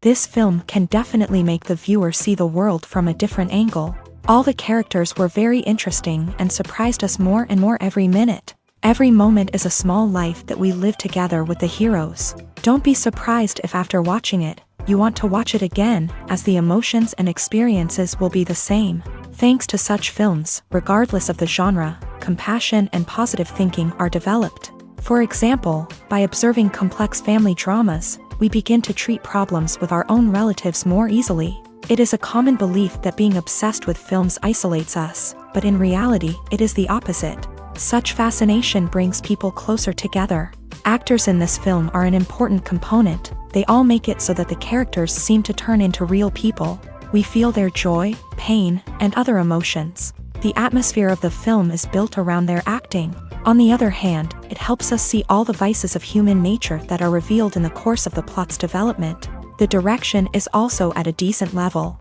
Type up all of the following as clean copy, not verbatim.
This film can definitely make the viewer see the world from a different angle. All the characters were very interesting and surprised us more and more every minute. Every moment is a small life that we live together with the heroes. Don't be surprised if after watching it, you want to watch it again, as the emotions and experiences will be the same. Thanks to such films, regardless of the genre, compassion and positive thinking are developed. For example, by observing complex family dramas, we begin to treat problems with our own relatives more easily. It is a common belief that being obsessed with films isolates us, but in reality, it is the opposite. Such fascination brings people closer together. Actors in this film are an important component. They all make it so that the characters seem to turn into real people. We feel their joy, pain, and other emotions. The atmosphere of the film is built around their acting. On the other hand, it helps us see all the vices of human nature that are revealed in the course of the plot's development. The direction is also at a decent level.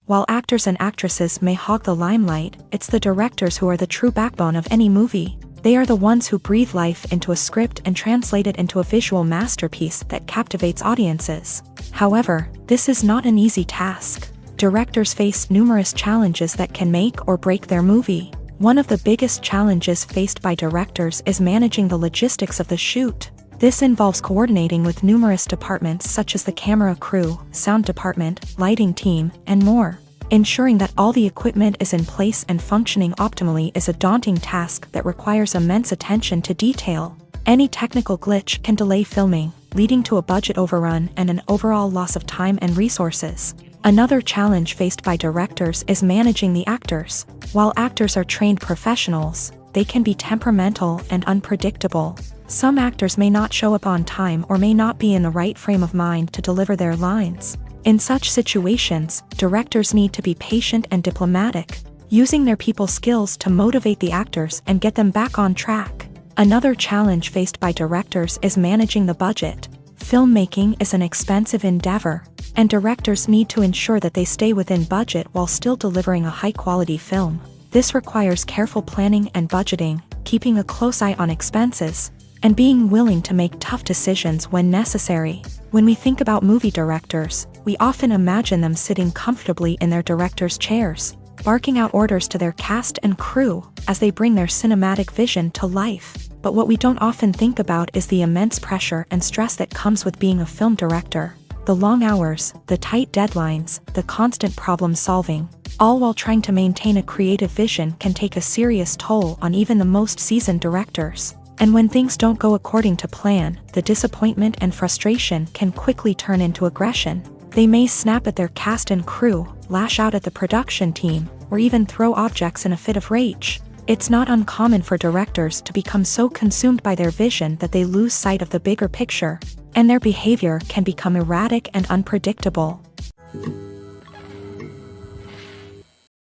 While actors and actresses may hog the limelight, it's the directors who are the true backbone of any movie. They are the ones who breathe life into a script and translate it into a visual masterpiece that captivates audiences. However, this is not an easy task. Directors face numerous challenges that can make or break their movie. One of the biggest challenges faced by directors is managing the logistics of the shoot. This involves coordinating with numerous departments such as the camera crew, sound department, lighting team, and more. Ensuring that all the equipment is in place and functioning optimally is a daunting task that requires immense attention to detail. Any technical glitch can delay filming, leading to a budget overrun and an overall loss of time and resources. Another challenge faced by directors is managing the actors. While actors are trained professionals, they can be temperamental and unpredictable. Some actors may not show up on time or may not be in the right frame of mind to deliver their lines. In such situations, directors need to be patient and diplomatic, using their people skills to motivate the actors and get them back on track. Another challenge faced by directors is managing the budget. Filmmaking is an expensive endeavor, and directors need to ensure that they stay within budget while still delivering a high-quality film. This requires careful planning and budgeting, keeping a close eye on expenses, and being willing to make tough decisions when necessary. When we think about movie directors, we often imagine them sitting comfortably in their director's chairs, barking out orders to their cast and crew as they bring their cinematic vision to life. But what we don't often think about is the immense pressure and stress that comes with being a film director. The long hours, the tight deadlines, the constant problem solving, all while trying to maintain a creative vision can take a serious toll on even the most seasoned directors. And when things don't go according to plan, the disappointment and frustration can quickly turn into aggression. They may snap at their cast and crew, lash out at the production team, or even throw objects in a fit of rage. It's not uncommon for directors to become so consumed by their vision that they lose sight of the bigger picture, and their behavior can become erratic and unpredictable.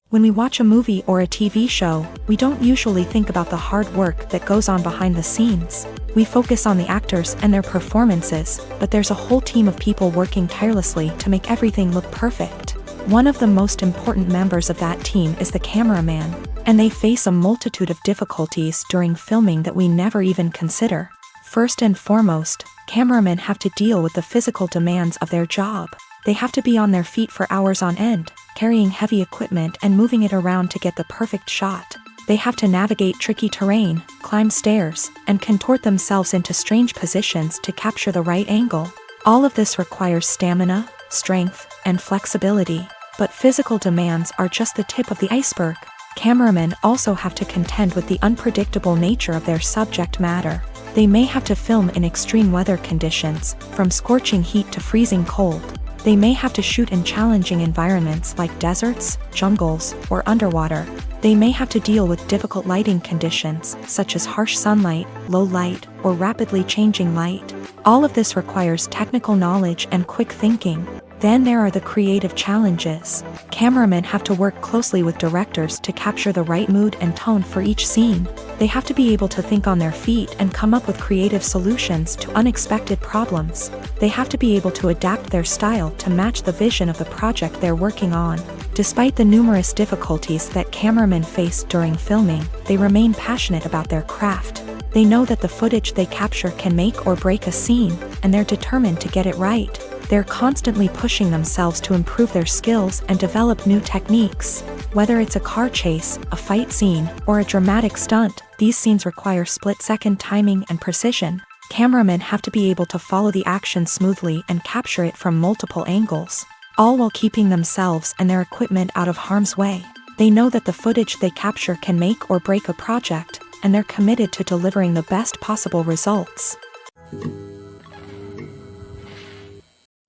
When we watch a movie or a TV show, we don't usually think about the hard work that goes on behind the scenes. We focus on the actors and their performances, but there's a whole team of people working tirelessly to make everything look perfect. One of the most important members of that team is the cameraman, and they face a multitude of difficulties during filming that we never even consider. First and foremost, cameramen have to deal with the physical demands of their job. They have to be on their feet for hours on end, carrying heavy equipment and moving it around to get the perfect shot. They have to navigate tricky terrain, climb stairs, and contort themselves into strange positions to capture the right angle. All of this requires stamina, strength, and flexibility. But physical demands are just the tip of the iceberg. Cameramen also have to contend with the unpredictable nature of their subject matter. They may have to film in extreme weather conditions, from scorching heat to freezing cold. They may have to shoot in challenging environments like deserts, jungles, or underwater. They may have to deal with difficult lighting conditions, such as harsh sunlight, low light, or rapidly changing light. All of this requires technical knowledge and quick thinking. Then there are the creative challenges. Cameramen have to work closely with directors to capture the right mood and tone for each scene. They have to be able to think on their feet and come up with creative solutions to unexpected problems. They have to be able to adapt their style to match the vision of the project they're working on. Despite the numerous difficulties that cameramen face during filming, they remain passionate about their craft. They know that the footage they capture can make or break a scene, and they're determined to get it right. They're constantly pushing themselves to improve their skills and develop new techniques. Whether it's a car chase, a fight scene, or a dramatic stunt, these scenes require split-second timing and precision. Cameramen have to be able to follow the action smoothly and capture it from multiple angles, all while keeping themselves and their equipment out of harm's way. They know that the footage they capture can make or break a project, and they're committed to delivering the best possible results.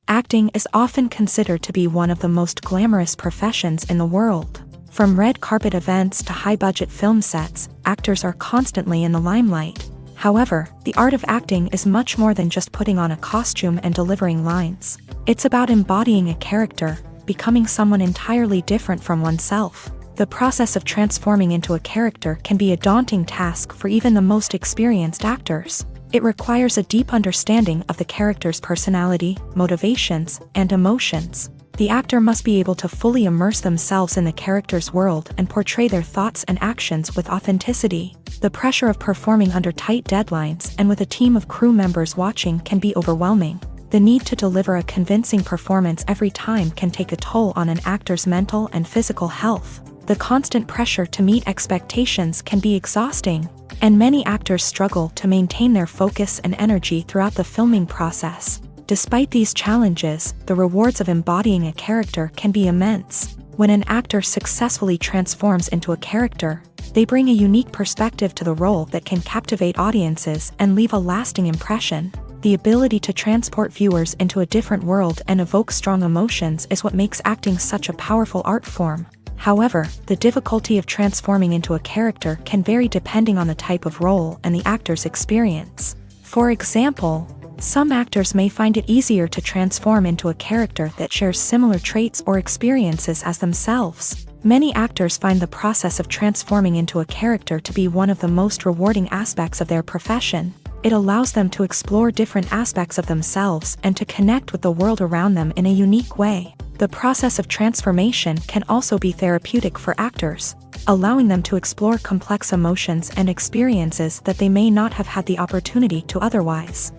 Acting is often considered to be one of the most glamorous professions in the world. From red carpet events to high-budget film sets, actors are constantly in the limelight. However, the art of acting is much more than just putting on a costume and delivering lines. It's about embodying a character, becoming someone entirely different from oneself. The process of transforming into a character can be a daunting task for even the most experienced actors. It requires a deep understanding of the character's personality, motivations, and emotions. The actor must be able to fully immerse themselves in the character's world and portray their thoughts and actions with authenticity. The pressure of performing under tight deadlines and with a team of crew members watching can be overwhelming. The need to deliver a convincing performance every time can take a toll on an actor's mental and physical health. The constant pressure to meet expectations can be exhausting, and many actors struggle to maintain their focus and energy throughout the filming process. Despite these challenges, the rewards of embodying a character can be immense. When an actor successfully transforms into a character, they bring a unique perspective to the role that can captivate audiences and leave a lasting impression. The ability to transport viewers into a different world and evoke strong emotions is what makes acting such a powerful art form. However, the difficulty of transforming into a character can vary depending on the type of role and the actor's experience. For example, some actors may find it easier to transform into a character that shares similar traits or experiences as themselves. Many actors find the process of transforming into a character to be one of the most rewarding aspects of their profession. It allows them to explore different aspects of themselves and to connect with the world around them in a unique way. The process of transformation can also be therapeutic for actors, allowing them to explore complex emotions and experiences that they may not have had the opportunity to otherwise.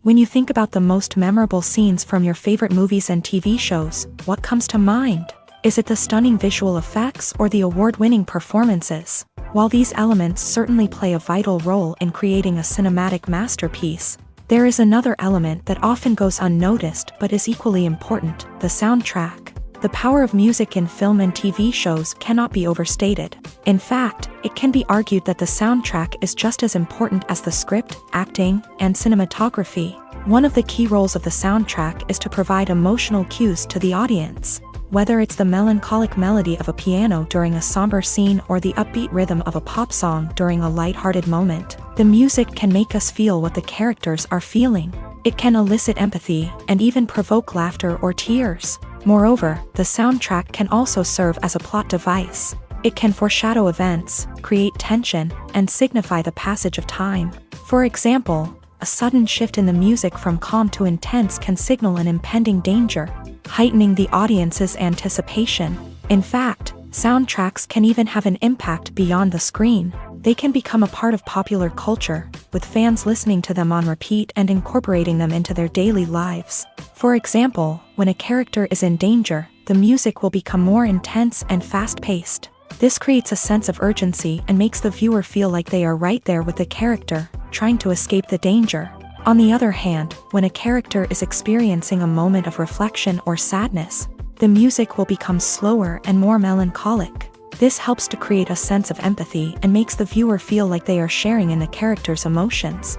When you think about the most memorable scenes from your favorite movies and TV shows, what comes to mind? Is it the stunning visual effects or the award-winning performances? While these elements certainly play a vital role in creating a cinematic masterpiece, there is another element that often goes unnoticed but is equally important: the soundtrack. The power of music in film and TV shows cannot be overstated. In fact, it can be argued that the soundtrack is just as important as the script, acting, and cinematography. One of the key roles of the soundtrack is to provide emotional cues to the audience. Whether it's the melancholic melody of a piano during a somber scene or the upbeat rhythm of a pop song during a lighthearted moment, the music can make us feel what the characters are feeling. It can elicit empathy and even provoke laughter or tears. Moreover, the soundtrack can also serve as a plot device. It can foreshadow events, create tension, and signify the passage of time. For example, a sudden shift in the music from calm to intense can signal an impending danger, heightening the audience's anticipation. In fact, soundtracks can even have an impact beyond the screen. They can become a part of popular culture, with fans listening to them on repeat and incorporating them into their daily lives. For example, when a character is in danger, the music will become more intense and fast-paced. This creates a sense of urgency and makes the viewer feel like they are right there with the character, trying to escape the danger. On the other hand, when a character is experiencing a moment of reflection or sadness, the music will become slower and more melancholic. This helps to create a sense of empathy and makes the viewer feel like they are sharing in the character's emotions.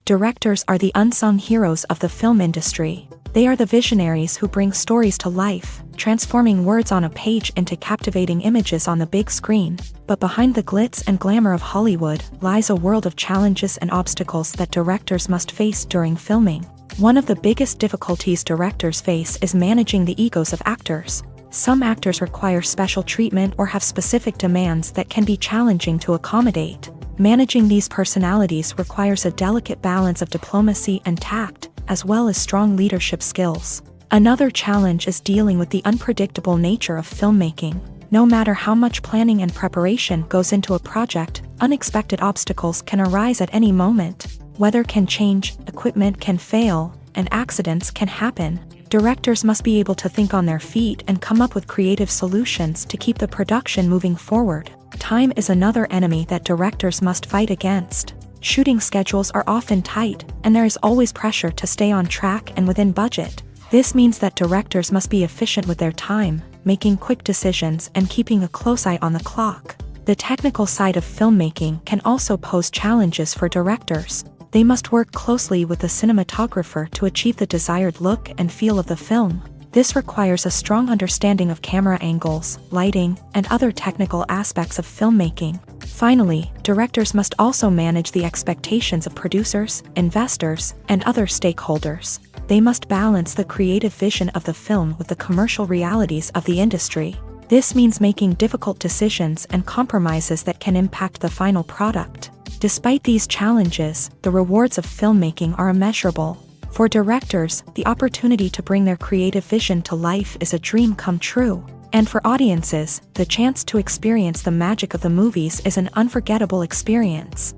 Directors are the unsung heroes of the film industry. They are the visionaries who bring stories to life, transforming words on a page into captivating images on the big screen. But behind the glitz and glamour of Hollywood lies a world of challenges and obstacles that directors must face during filming. One of the biggest difficulties directors face is managing the egos of actors. Some actors require special treatment or have specific demands that can be challenging to accommodate. Managing these personalities requires a delicate balance of diplomacy and tact, as well as strong leadership skills. Another challenge is dealing with the unpredictable nature of filmmaking. No matter how much planning and preparation goes into a project, unexpected obstacles can arise at any moment. Weather can change, equipment can fail, and accidents can happen. Directors must be able to think on their feet and come up with creative solutions to keep the production moving forward. Time is another enemy that directors must fight against. Shooting schedules are often tight, and there is always pressure to stay on track and within budget. This means that directors must be efficient with their time, making quick decisions and keeping a close eye on the clock. The technical side of filmmaking can also pose challenges for directors. They must work closely with the cinematographer to achieve the desired look and feel of the film. This requires a strong understanding of camera angles, lighting, and other technical aspects of filmmaking. Finally, directors must also manage the expectations of producers, investors, and other stakeholders. They must balance the creative vision of the film with the commercial realities of the industry. This means making difficult decisions and compromises that can impact the final product. Despite these challenges, the rewards of filmmaking are immeasurable. For directors, the opportunity to bring their creative vision to life is a dream come true. And for audiences, the chance to experience the magic of the movies is an unforgettable experience.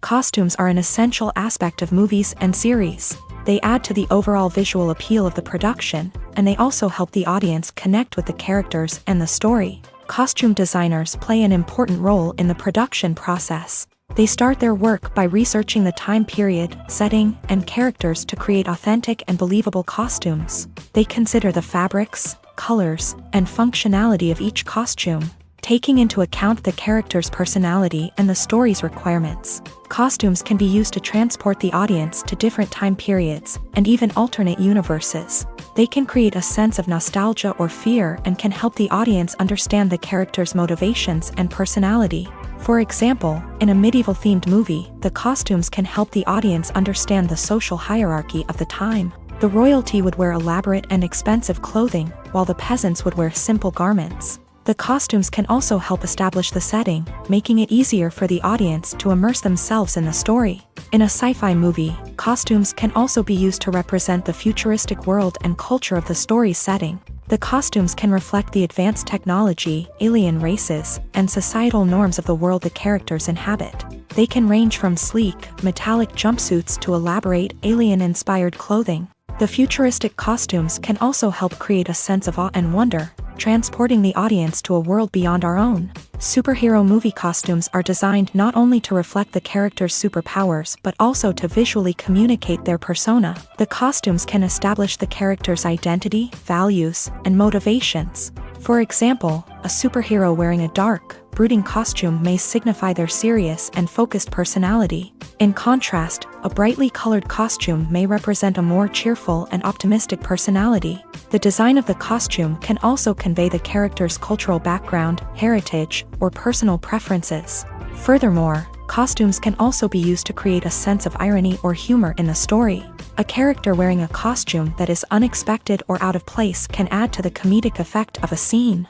Costumes are an essential aspect of movies and series. They add to the overall visual appeal of the production, and they also help the audience connect with the characters and the story. Costume designers play an important role in the production process. They start their work by researching the time period, setting, and characters to create authentic and believable costumes. They consider the fabrics, colors, and functionality of each costume, taking into account the character's personality and the story's requirements. Costumes can be used to transport the audience to different time periods and even alternate universes. They can create a sense of nostalgia or fear and can help the audience understand the character's motivations and personality. For example, in a medieval-themed movie, the costumes can help the audience understand the social hierarchy of the time. The royalty would wear elaborate and expensive clothing, while the peasants would wear simple garments. The costumes can also help establish the setting, making it easier for the audience to immerse themselves in the story. In a sci-fi movie, costumes can also be used to represent the futuristic world and culture of the story's setting. The costumes can reflect the advanced technology, alien races, and societal norms of the world the characters inhabit. They can range from sleek, metallic jumpsuits to elaborate, alien-inspired clothing. The futuristic costumes can also help create a sense of awe and wonder, transporting the audience to a world beyond our own. Superhero movie costumes are designed not only to reflect the character's superpowers but also to visually communicate their persona. The costumes can establish the character's identity, values, and motivations. For example, a superhero wearing a dark, brooding costume may signify their serious and focused personality. In contrast, a brightly colored costume may represent a more cheerful and optimistic personality. The design of the costume can also convey the character's cultural background, heritage, or personal preferences. Furthermore, costumes can also be used to create a sense of irony or humor in the story. A character wearing a costume that is unexpected or out of place can add to the comedic effect of a scene.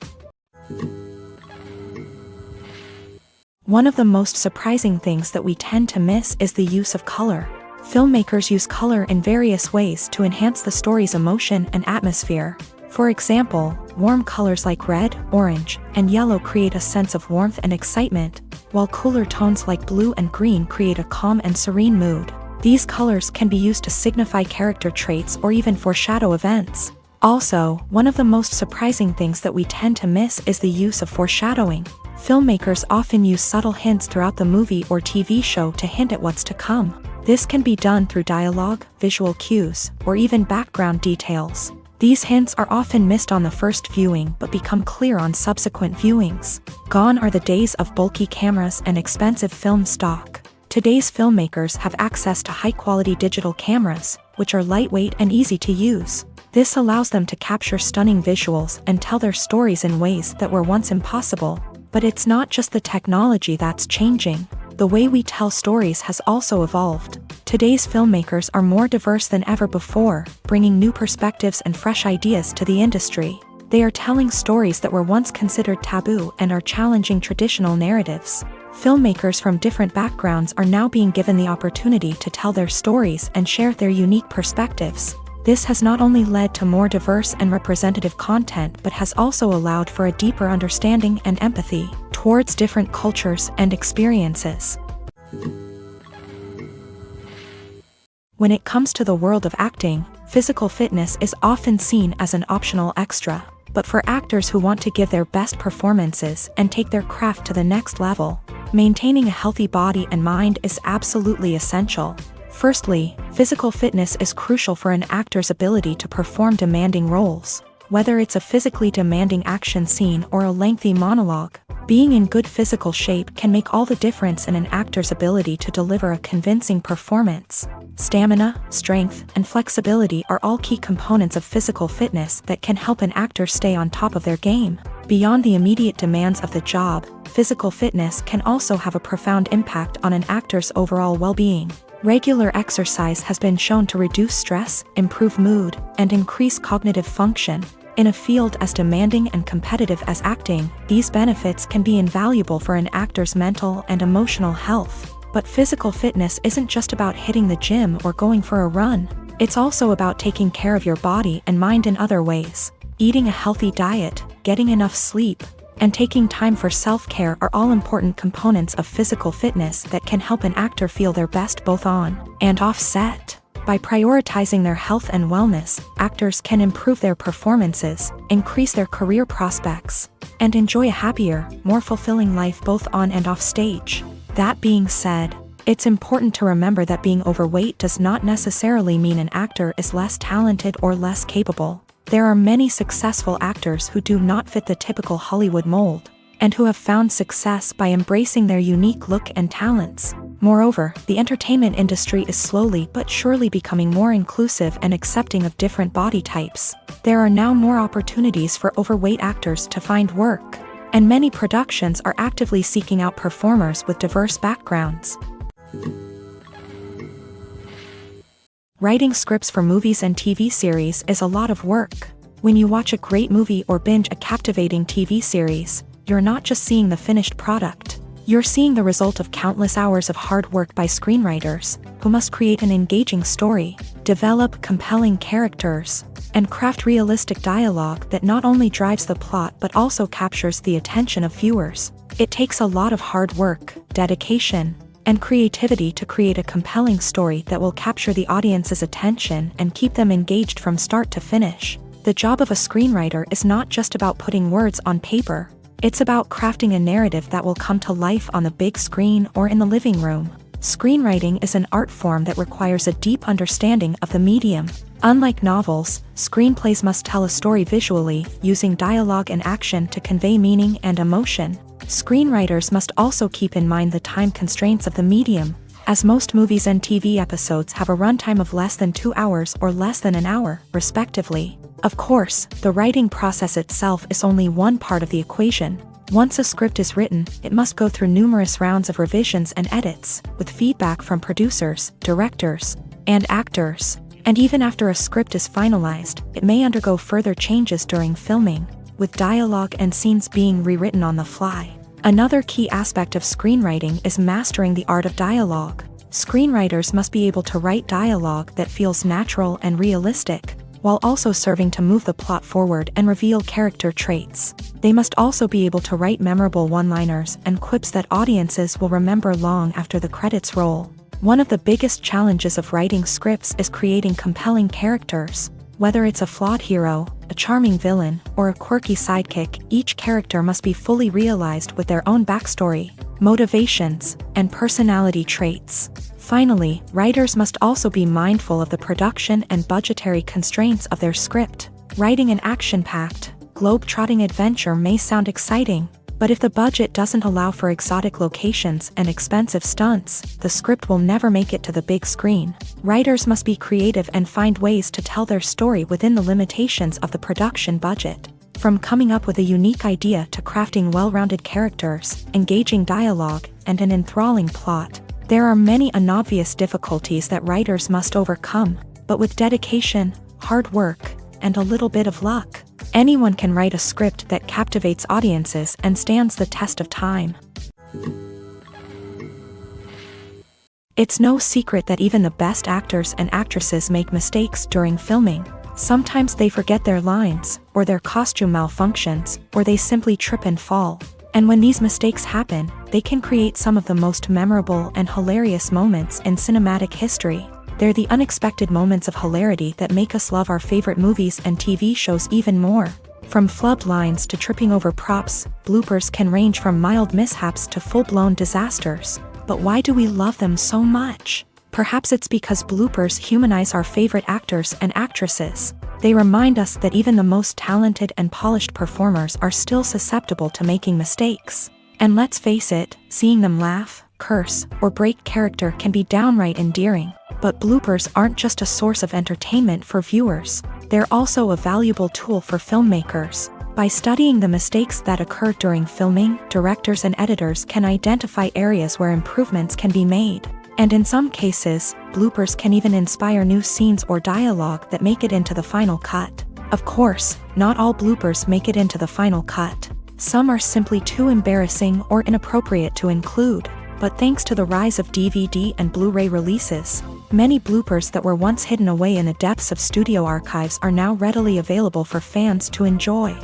One of the most surprising things that we tend to miss is the use of color. Filmmakers use color in various ways to enhance the story's emotion and atmosphere. For example, warm colors like red, orange, and yellow create a sense of warmth and excitement, while cooler tones like blue and green create a calm and serene mood. These colors can be used to signify character traits or even foreshadow events. Also, one of the most surprising things that we tend to miss is the use of foreshadowing. Filmmakers often use subtle hints throughout the movie or TV show to hint at what's to come. This can be done through dialogue, visual cues, or even background details. These hints are often missed on the first viewing but become clear on subsequent viewings. Gone are the days of bulky cameras and expensive film stock. Today's filmmakers have access to high-quality digital cameras, which are lightweight and easy to use. This allows them to capture stunning visuals and tell their stories in ways that were once impossible. But it's not just the technology that's changing. The way we tell stories has also evolved. Today's filmmakers are more diverse than ever before, bringing new perspectives and fresh ideas to the industry. They are telling stories that were once considered taboo and are challenging traditional narratives. Filmmakers from different backgrounds are now being given the opportunity to tell their stories and share their unique perspectives. This has not only led to more diverse and representative content but has also allowed for a deeper understanding and empathy towards different cultures and experiences. When it comes to the world of acting, physical fitness is often seen as an optional extra. But for actors who want to give their best performances and take their craft to the next level, maintaining a healthy body and mind is absolutely essential. Firstly, physical fitness is crucial for an actor's ability to perform demanding roles. Whether it's a physically demanding action scene or a lengthy monologue, being in good physical shape can make all the difference in an actor's ability to deliver a convincing performance. Stamina, strength, and flexibility are all key components of physical fitness that can help an actor stay on top of their game. Beyond the immediate demands of the job, physical fitness can also have a profound impact on an actor's overall well-being. Regular exercise has been shown to reduce stress, improve mood, and increase cognitive function. In a field as demanding and competitive as acting, these benefits can be invaluable for an actor's mental and emotional health. But physical fitness isn't just about hitting the gym or going for a run. It's also about taking care of your body and mind in other ways. Eating a healthy diet, getting enough sleep, and taking time for self-care are all important components of physical fitness that can help an actor feel their best both on and off set. By prioritizing their health and wellness, actors can improve their performances, increase their career prospects, and enjoy a happier, more fulfilling life both on and off stage. That being said, it's important to remember that being overweight does not necessarily mean an actor is less talented or less capable. There are many successful actors who do not fit the typical Hollywood mold, and who have found success by embracing their unique look and talents. Moreover, the entertainment industry is slowly but surely becoming more inclusive and accepting of different body types. There are now more opportunities for overweight actors to find work, and many productions are actively seeking out performers with diverse backgrounds. Writing scripts for movies and TV series is a lot of work. When you watch a great movie or binge a captivating TV series, you're not just seeing the finished product. You're seeing the result of countless hours of hard work by screenwriters, who must create an engaging story, develop compelling characters, and craft realistic dialogue that not only drives the plot but also captures the attention of viewers. It takes a lot of hard work, dedication, and creativity to create a compelling story that will capture the audience's attention and keep them engaged from start to finish. The job of a screenwriter is not just about putting words on paper. It's about crafting a narrative that will come to life on the big screen or in the living room. Screenwriting is an art form that requires a deep understanding of the medium. Unlike novels, screenplays must tell a story visually, using dialogue and action to convey meaning and emotion. Screenwriters must also keep in mind the time constraints of the medium, as most movies and TV episodes have a runtime of less than 2 hours or less than an hour, respectively. Of course, the writing process itself is only one part of the equation. Once a script is written, it must go through numerous rounds of revisions and edits, with feedback from producers, directors, and actors. And even after a script is finalized, it may undergo further changes during filming, with dialogue and scenes being rewritten on the fly. Another key aspect of screenwriting is mastering the art of dialogue. Screenwriters must be able to write dialogue that feels natural and realistic, while also serving to move the plot forward and reveal character traits. They must also be able to write memorable one-liners and quips that audiences will remember long after the credits roll. One of the biggest challenges of writing scripts is creating compelling characters. Whether it's a flawed hero, a charming villain, or a quirky sidekick, each character must be fully realized with their own backstory, motivations, and personality traits. Finally, writers must also be mindful of the production and budgetary constraints of their script. Writing an action-packed, globe-trotting adventure may sound exciting, but if the budget doesn't allow for exotic locations and expensive stunts, the script will never make it to the big screen. Writers must be creative and find ways to tell their story within the limitations of the production budget. From coming up with a unique idea to crafting well-rounded characters, engaging dialogue, and an enthralling plot, there are many unobvious difficulties that writers must overcome, but with dedication, hard work, and a little bit of luck, anyone can write a script that captivates audiences and stands the test of time. It's no secret that even the best actors and actresses make mistakes during filming. Sometimes they forget their lines, or their costume malfunctions, or they simply trip and fall. And when these mistakes happen, they can create some of the most memorable and hilarious moments in cinematic history. They're the unexpected moments of hilarity that make us love our favorite movies and TV shows even more. From flubbed lines to tripping over props, bloopers can range from mild mishaps to full-blown disasters. But why do we love them so much? Perhaps it's because bloopers humanize our favorite actors and actresses. They remind us that even the most talented and polished performers are still susceptible to making mistakes. And let's face it, seeing them laugh, curse, or break character can be downright endearing. But bloopers aren't just a source of entertainment for viewers. They're also a valuable tool for filmmakers. By studying the mistakes that occur during filming, directors and editors can identify areas where improvements can be made. And in some cases, bloopers can even inspire new scenes or dialogue that make it into the final cut. Of course, not all bloopers make it into the final cut. Some are simply too embarrassing or inappropriate to include. But thanks to the rise of DVD and Blu-ray releases, many bloopers that were once hidden away in the depths of studio archives are now readily available for fans to enjoy.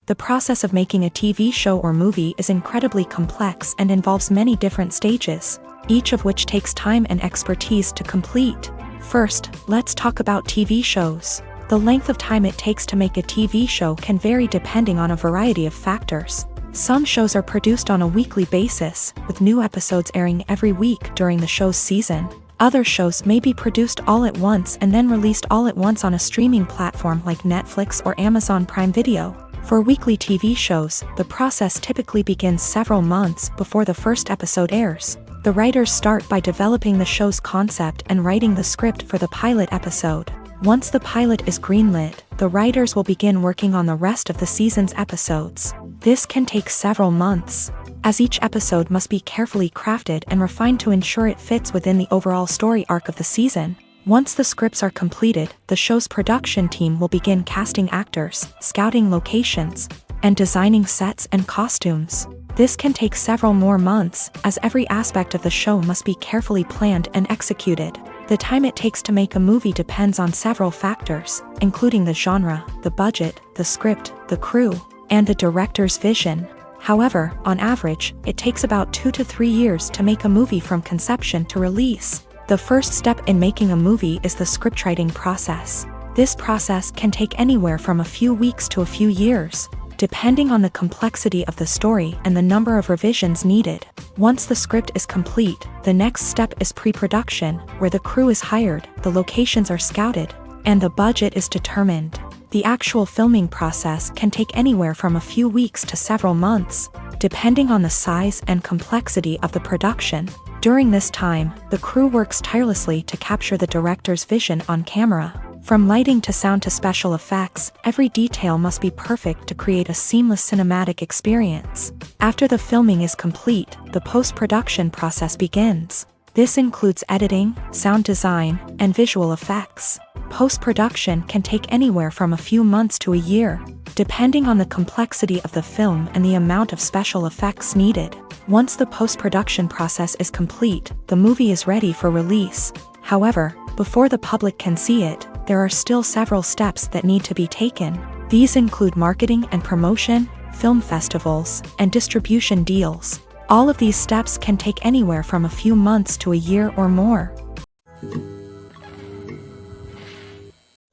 The process of making a TV show or movie is incredibly complex and involves many different stages, each of which takes time and expertise to complete. First, let's talk about TV shows. The length of time it takes to make a TV show can vary depending on a variety of factors. Some shows are produced on a weekly basis, with new episodes airing every week during the show's season. Other shows may be produced all at once and then released all at once on a streaming platform like Netflix or Amazon Prime Video. For weekly TV shows, the process typically begins several months before the first episode airs. The writers start by developing the show's concept and writing the script for the pilot episode. Once the pilot is greenlit, the writers will begin working on the rest of the season's episodes. This can take several months, as each episode must be carefully crafted and refined to ensure it fits within the overall story arc of the season. Once the scripts are completed, the show's production team will begin casting actors, scouting locations, and designing sets and costumes. This can take several more months, as every aspect of the show must be carefully planned and executed. The time it takes to make a movie depends on several factors, including the genre, the budget, the script, the crew, and the director's vision. However, on average, it takes about 2 to 3 years to make a movie from conception to release. The first step in making a movie is the scriptwriting process. This process can take anywhere from a few weeks to a few years, depending on the complexity of the story and the number of revisions needed. Once the script is complete, the next step is pre-production, where the crew is hired, the locations are scouted, and the budget is determined. The actual filming process can take anywhere from a few weeks to several months, depending on the size and complexity of the production. During this time, the crew works tirelessly to capture the director's vision on camera. From lighting to sound to special effects, every detail must be perfect to create a seamless cinematic experience. After the filming is complete, the post-production process begins. This includes editing, sound design, and visual effects. Post-production can take anywhere from a few months to a year, depending on the complexity of the film and the amount of special effects needed. Once the post-production process is complete, the movie is ready for release. However, before the public can see it, there are still several steps that need to be taken. These include marketing and promotion, film festivals, and distribution deals. All of these steps can take anywhere from a few months to a year or more.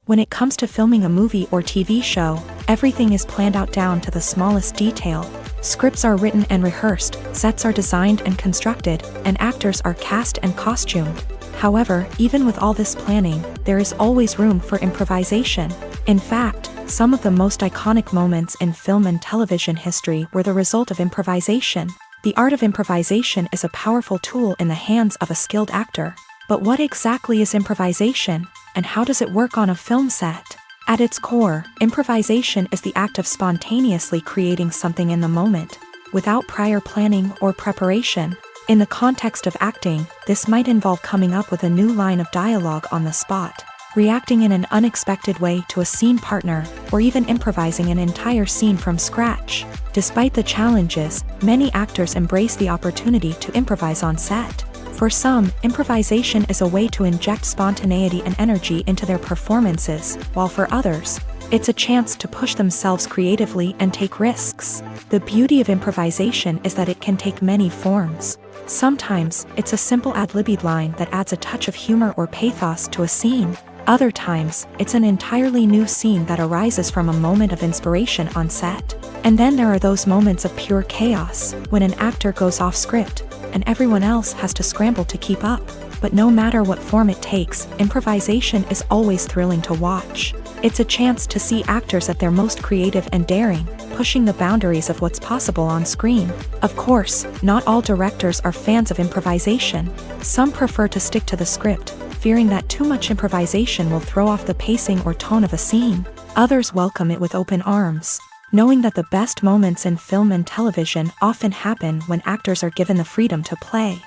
When it comes to filming a movie or TV show, everything is planned out down to the smallest detail. Scripts are written and rehearsed, sets are designed and constructed, and actors are cast and costumed. However, even with all this planning, there is always room for improvisation. In fact, some of the most iconic moments in film and television history were the result of improvisation. The art of improvisation is a powerful tool in the hands of a skilled actor. But what exactly is improvisation, and how does it work on a film set? At its core, improvisation is the act of spontaneously creating something in the moment, without prior planning or preparation. In the context of acting, this might involve coming up with a new line of dialogue on the spot, reacting in an unexpected way to a scene partner, or even improvising an entire scene from scratch. Despite the challenges, many actors embrace the opportunity to improvise on set. For some, improvisation is a way to inject spontaneity and energy into their performances, while for others, it's a chance to push themselves creatively and take risks. The beauty of improvisation is that it can take many forms. Sometimes, it's a simple ad-libbed line that adds a touch of humor or pathos to a scene. Other times, it's an entirely new scene that arises from a moment of inspiration on set. And then there are those moments of pure chaos, when an actor goes off script, and everyone else has to scramble to keep up. But no matter what form it takes, improvisation is always thrilling to watch. It's a chance to see actors at their most creative and daring, pushing the boundaries of what's possible on screen. Of course, not all directors are fans of improvisation. Some prefer to stick to the script, fearing that too much improvisation will throw off the pacing or tone of a scene. Others welcome it with open arms, knowing that the best moments in film and television often happen when actors are given the freedom to play.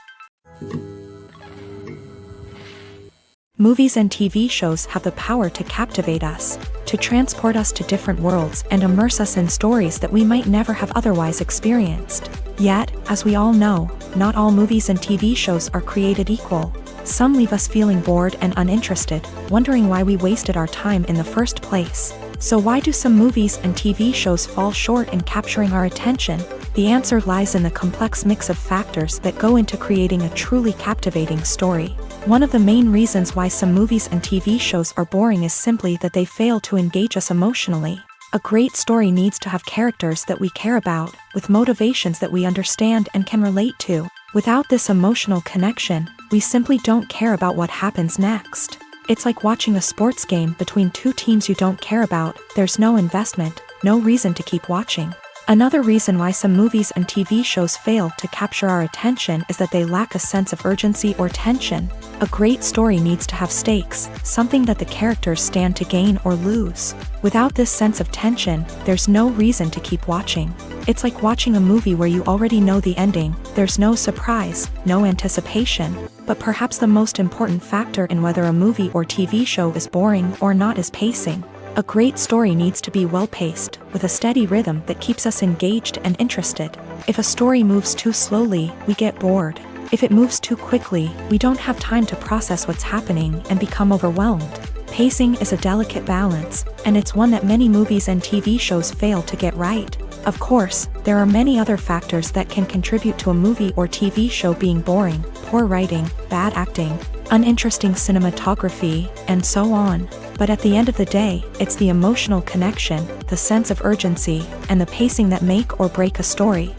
Movies and TV shows have the power to captivate us, to transport us to different worlds and immerse us in stories that we might never have otherwise experienced. Yet, as we all know, not all movies and TV shows are created equal. Some leave us feeling bored and uninterested, wondering why we wasted our time in the first place. So why do some movies and TV shows fall short in capturing our attention? The answer lies in the complex mix of factors that go into creating a truly captivating story. One of the main reasons why some movies and TV shows are boring is simply that they fail to engage us emotionally. A great story needs to have characters that we care about, with motivations that we understand and can relate to. Without this emotional connection, we simply don't care about what happens next. It's like watching a sports game between two teams you don't care about. There's no investment, no reason to keep watching. Another reason why some movies and TV shows fail to capture our attention is that they lack a sense of urgency or tension. A great story needs to have stakes, something that the characters stand to gain or lose. Without this sense of tension, there's no reason to keep watching. It's like watching a movie where you already know the ending. There's no surprise, no anticipation. But perhaps the most important factor in whether a movie or TV show is boring or not is pacing. A great story needs to be well-paced, with a steady rhythm that keeps us engaged and interested. If a story moves too slowly, we get bored. If it moves too quickly, we don't have time to process what's happening and become overwhelmed. Pacing is a delicate balance, and it's one that many movies and TV shows fail to get right. Of course, there are many other factors that can contribute to a movie or TV show being boring: poor writing, bad acting, uninteresting cinematography, and so on. But at the end of the day, it's the emotional connection, the sense of urgency, and the pacing that make or break a story.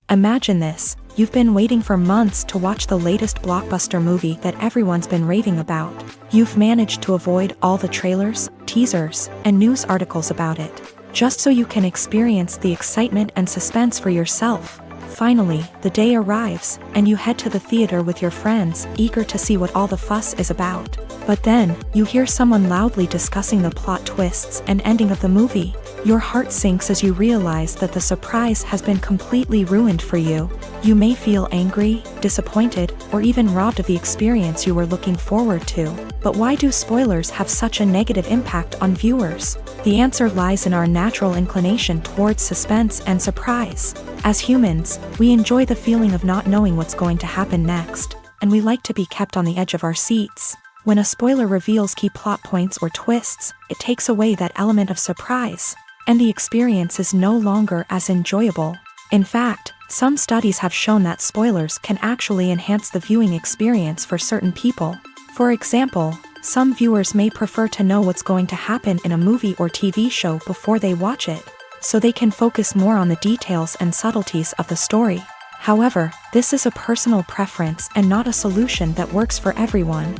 Imagine this: you've been waiting for months to watch the latest blockbuster movie that everyone's been raving about. You've managed to avoid all the trailers, teasers, and news articles about it, just so you can experience the excitement and suspense for yourself. Finally, the day arrives, and you head to the theater with your friends, eager to see what all the fuss is about. But then, you hear someone loudly discussing the plot twists and ending of the movie. Your heart sinks as you realize that the surprise has been completely ruined for you. You may feel angry, disappointed, or even robbed of the experience you were looking forward to. But why do spoilers have such a negative impact on viewers? The answer lies in our natural inclination towards suspense and surprise. As humans, we enjoy the feeling of not knowing what's going to happen next, and we like to be kept on the edge of our seats. When a spoiler reveals key plot points or twists, it takes away that element of surprise, and the experience is no longer as enjoyable. In fact, some studies have shown that spoilers can actually enhance the viewing experience for certain people. For example, some viewers may prefer to know what's going to happen in a movie or TV show before they watch it, so they can focus more on the details and subtleties of the story. However, this is a personal preference and not a solution that works for everyone.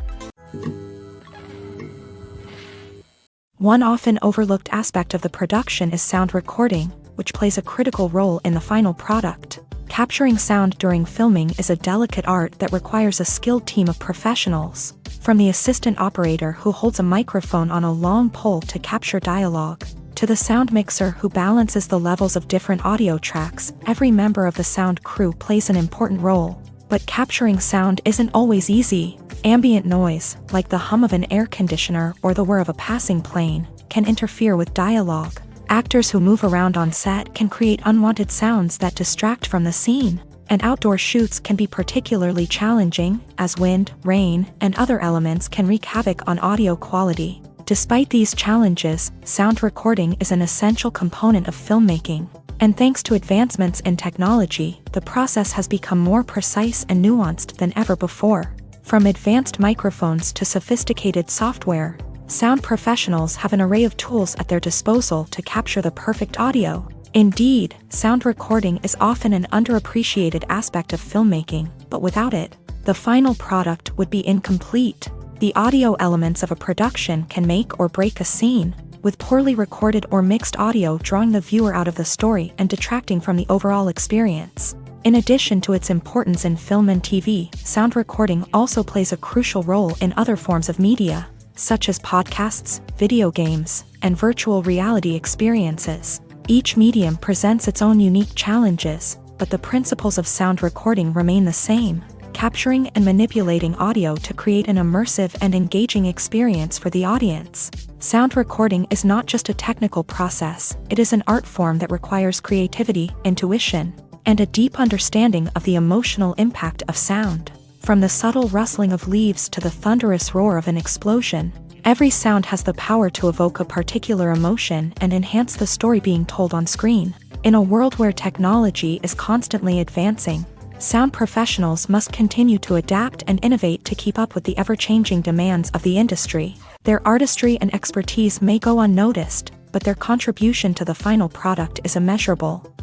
One often overlooked aspect of the production is sound recording, which plays a critical role in the final product. Capturing sound during filming is a delicate art that requires a skilled team of professionals. From the assistant operator who holds a microphone on a long pole to capture dialogue, to the sound mixer who balances the levels of different audio tracks, every member of the sound crew plays an important role. But capturing sound isn't always easy. Ambient noise, like the hum of an air conditioner or the whir of a passing plane, can interfere with dialogue. Actors who move around on set can create unwanted sounds that distract from the scene. And outdoor shoots can be particularly challenging, as wind, rain, and other elements can wreak havoc on audio quality. Despite these challenges, sound recording is an essential component of filmmaking. And thanks to advancements in technology, the process has become more precise and nuanced than ever before. From advanced microphones to sophisticated software, sound professionals have an array of tools at their disposal to capture the perfect audio. Indeed, sound recording is often an underappreciated aspect of filmmaking, but without it, the final product would be incomplete. The audio elements of a production can make or break a scene, with poorly recorded or mixed audio drawing the viewer out of the story and detracting from the overall experience. In addition to its importance in film and TV, sound recording also plays a crucial role in other forms of media, such as podcasts, video games, and virtual reality experiences. Each medium presents its own unique challenges, but the principles of sound recording remain the same, capturing and manipulating audio to create an immersive and engaging experience for the audience. Sound recording is not just a technical process, it is an art form that requires creativity, intuition, and a deep understanding of the emotional impact of sound. From the subtle rustling of leaves to the thunderous roar of an explosion, every sound has the power to evoke a particular emotion and enhance the story being told on screen. In a world where technology is constantly advancing, sound professionals must continue to adapt and innovate to keep up with the ever-changing demands of the industry. Their artistry and expertise may go unnoticed, but their contribution to the final product is immeasurable.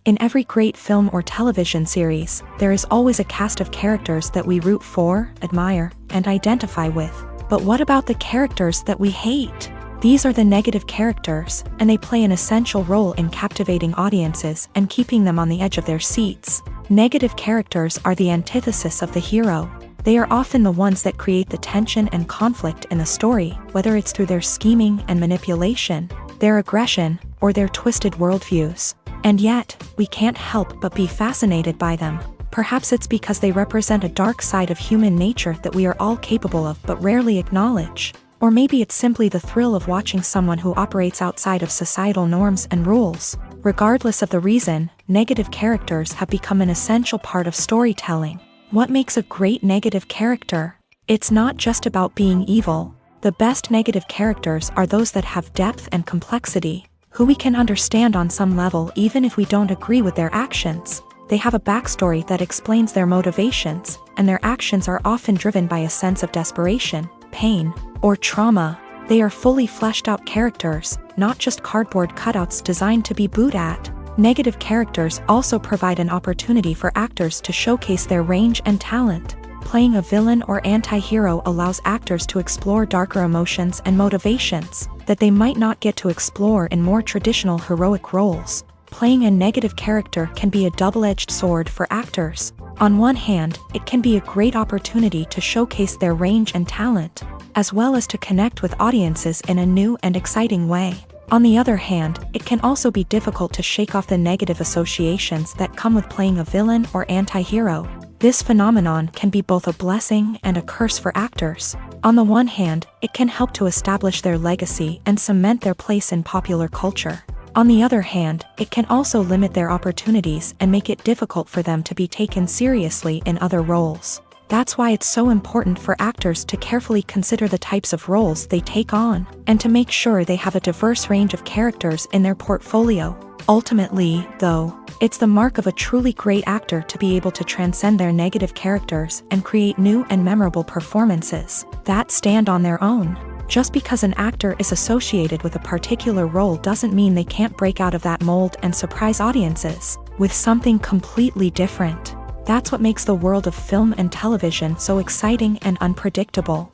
In every great film or television series, there is always a cast of characters that we root for, admire, and identify with. But what about the characters that we hate? These are the negative characters, and they play an essential role in captivating audiences and keeping them on the edge of their seats. Negative characters are the antithesis of the hero. They are often the ones that create the tension and conflict in the story, whether it's through their scheming and manipulation, their aggression, or their twisted worldviews. And yet, we can't help but be fascinated by them. Perhaps it's because they represent a dark side of human nature that we are all capable of but rarely acknowledge. Or maybe it's simply the thrill of watching someone who operates outside of societal norms and rules. Regardless of the reason, negative characters have become an essential part of storytelling. What makes a great negative character? It's not just about being evil. The best negative characters are those that have depth and complexity, who we can understand on some level even if we don't agree with their actions. They have a backstory that explains their motivations, and their actions are often driven by a sense of desperation, pain, or trauma. They are fully fleshed out characters, not just cardboard cutouts designed to be booed at. Negative characters also provide an opportunity for actors to showcase their range and talent. Playing a villain or anti-hero allows actors to explore darker emotions and motivations that they might not get to explore in more traditional heroic roles. Playing a negative character can be a double-edged sword for actors. On one hand, it can be a great opportunity to showcase their range and talent, as well as to connect with audiences in a new and exciting way. On the other hand, it can also be difficult to shake off the negative associations that come with playing a villain or anti-hero. This phenomenon can be both a blessing and a curse for actors. On the one hand, it can help to establish their legacy and cement their place in popular culture. On the other hand, it can also limit their opportunities and make it difficult for them to be taken seriously in other roles. That's why it's so important for actors to carefully consider the types of roles they take on, and to make sure they have a diverse range of characters in their portfolio. Ultimately, though, it's the mark of a truly great actor to be able to transcend their negative characters and create new and memorable performances that stand on their own. Just because an actor is associated with a particular role doesn't mean they can't break out of that mold and surprise audiences with something completely different. That's what makes the world of film and television so exciting and unpredictable.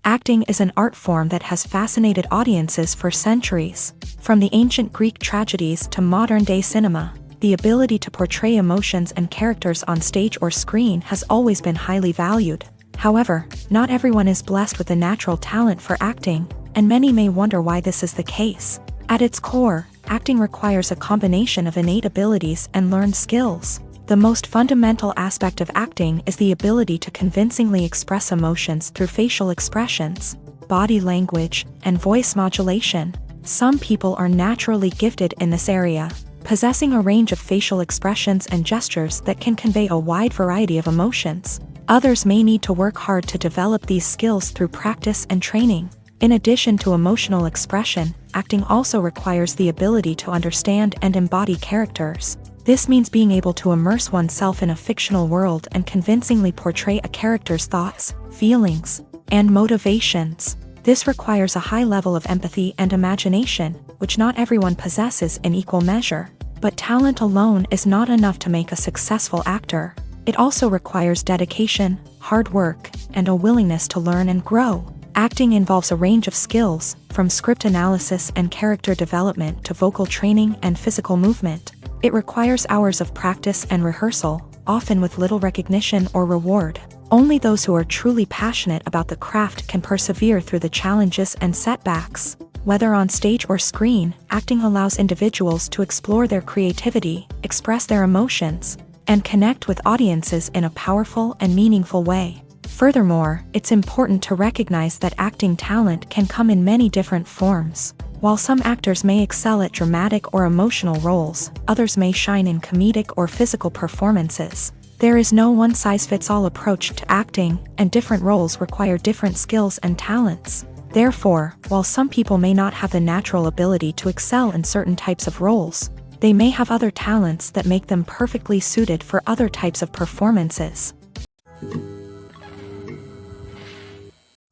Acting is an art form that has fascinated audiences for centuries. From the ancient Greek tragedies to modern-day cinema, the ability to portray emotions and characters on stage or screen has always been highly valued. However, not everyone is blessed with a natural talent for acting, and many may wonder why this is the case. At its core, acting requires a combination of innate abilities and learned skills. The most fundamental aspect of acting is the ability to convincingly express emotions through facial expressions, body language, and voice modulation. Some people are naturally gifted in this area, possessing a range of facial expressions and gestures that can convey a wide variety of emotions. Others may need to work hard to develop these skills through practice and training. In addition to emotional expression, acting also requires the ability to understand and embody characters. This means being able to immerse oneself in a fictional world and convincingly portray a character's thoughts, feelings, and motivations. This requires a high level of empathy and imagination, which not everyone possesses in equal measure. But talent alone is not enough to make a successful actor. It also requires dedication, hard work, and a willingness to learn and grow. Acting involves a range of skills, from script analysis and character development to vocal training and physical movement. It requires hours of practice and rehearsal, often with little recognition or reward. Only those who are truly passionate about the craft can persevere through the challenges and setbacks. Whether on stage or screen, acting allows individuals to explore their creativity, express their emotions, and connect with audiences in a powerful and meaningful way. Furthermore, it's important to recognize that acting talent can come in many different forms. While some actors may excel at dramatic or emotional roles, others may shine in comedic or physical performances. There is no one-size-fits-all approach to acting, and different roles require different skills and talents. Therefore, while some people may not have the natural ability to excel in certain types of roles, they may have other talents that make them perfectly suited for other types of performances.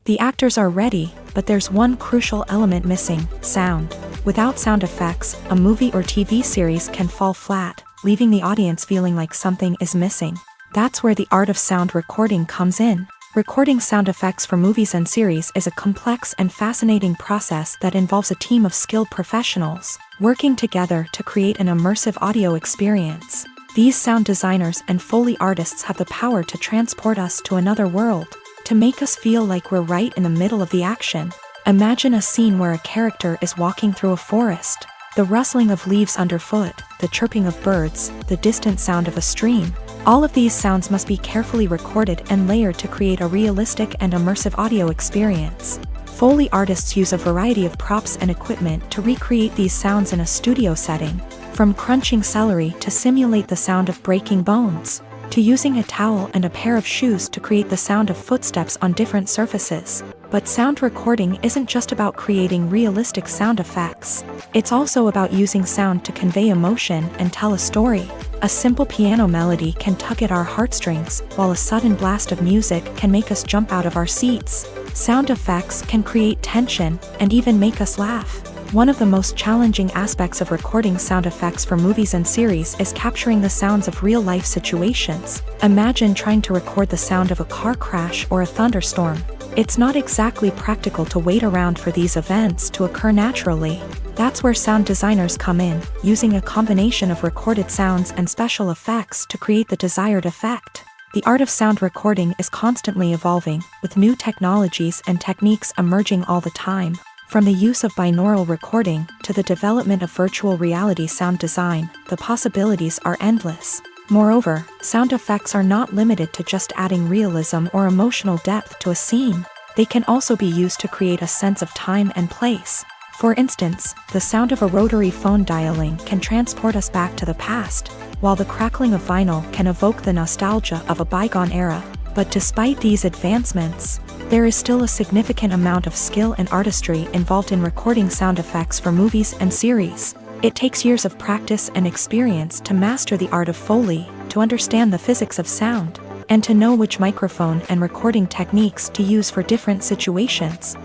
The actors are ready, but there's one crucial element missing: sound. Without sound effects, a movie or TV series can fall flat, leaving the audience feeling like something is missing. That's where the art of sound recording comes in. Recording sound effects for movies and series is a complex and fascinating process that involves a team of skilled professionals working together to create an immersive audio experience. These sound designers and Foley artists have the power to transport us to another world, to make us feel like we're right in the middle of the action. Imagine a scene where a character is walking through a forest. The rustling of leaves underfoot, the chirping of birds, the distant sound of a stream. All of these sounds must be carefully recorded and layered to create a realistic and immersive audio experience. Foley artists use a variety of props and equipment to recreate these sounds in a studio setting, from crunching celery to simulate the sound of breaking bones, to using a towel and a pair of shoes to create the sound of footsteps on different surfaces. But sound recording isn't just about creating realistic sound effects. It's also about using sound to convey emotion and tell a story. A simple piano melody can tug at our heartstrings, while a sudden blast of music can make us jump out of our seats. Sound effects can create tension and even make us laugh. One of the most challenging aspects of recording sound effects for movies and series is capturing the sounds of real-life situations. Imagine trying to record the sound of a car crash or a thunderstorm. It's not exactly practical to wait around for these events to occur naturally. That's where sound designers come in, using a combination of recorded sounds and special effects to create the desired effect. The art of sound recording is constantly evolving, with new technologies and techniques emerging all the time. From the use of binaural recording to the development of virtual reality sound design, the possibilities are endless. Moreover, sound effects are not limited to just adding realism or emotional depth to a scene. They can also be used to create a sense of time and place. For instance, the sound of a rotary phone dialing can transport us back to the past, while the crackling of vinyl can evoke the nostalgia of a bygone era. But despite these advancements, there is still a significant amount of skill and artistry involved in recording sound effects for movies and series. It takes years of practice and experience to master the art of Foley, to understand the physics of sound, and to know which microphone and recording techniques to use for different situations.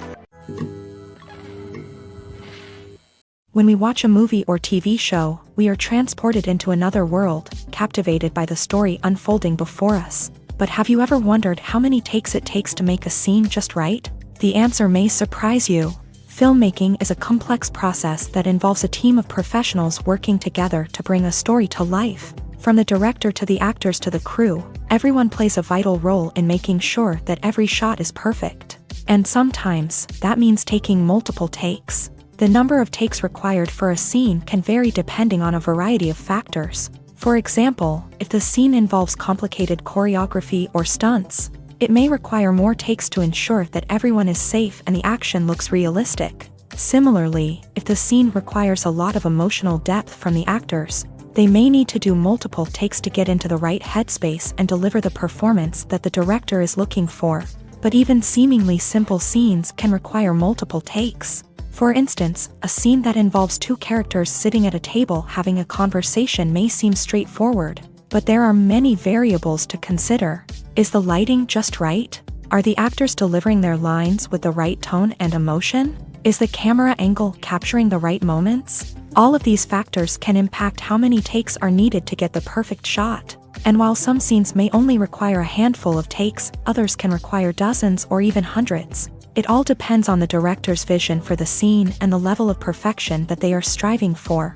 When we watch a movie or TV show, we are transported into another world, captivated by the story unfolding before us. But have you ever wondered how many takes it takes to make a scene just right? The answer may surprise you. Filmmaking is a complex process that involves a team of professionals working together to bring a story to life. From the director to the actors to the crew, everyone plays a vital role in making sure that every shot is perfect. And sometimes, that means taking multiple takes. The number of takes required for a scene can vary depending on a variety of factors. For example, if the scene involves complicated choreography or stunts, it may require more takes to ensure that everyone is safe and the action looks realistic. Similarly, if the scene requires a lot of emotional depth from the actors, they may need to do multiple takes to get into the right headspace and deliver the performance that the director is looking for. But even seemingly simple scenes can require multiple takes. For instance, a scene that involves two characters sitting at a table having a conversation may seem straightforward, but there are many variables to consider. Is the lighting just right? Are the actors delivering their lines with the right tone and emotion? Is the camera angle capturing the right moments? All of these factors can impact how many takes are needed to get the perfect shot. And while some scenes may only require a handful of takes, others can require dozens or even hundreds. It all depends on the director's vision for the scene and the level of perfection that they are striving for.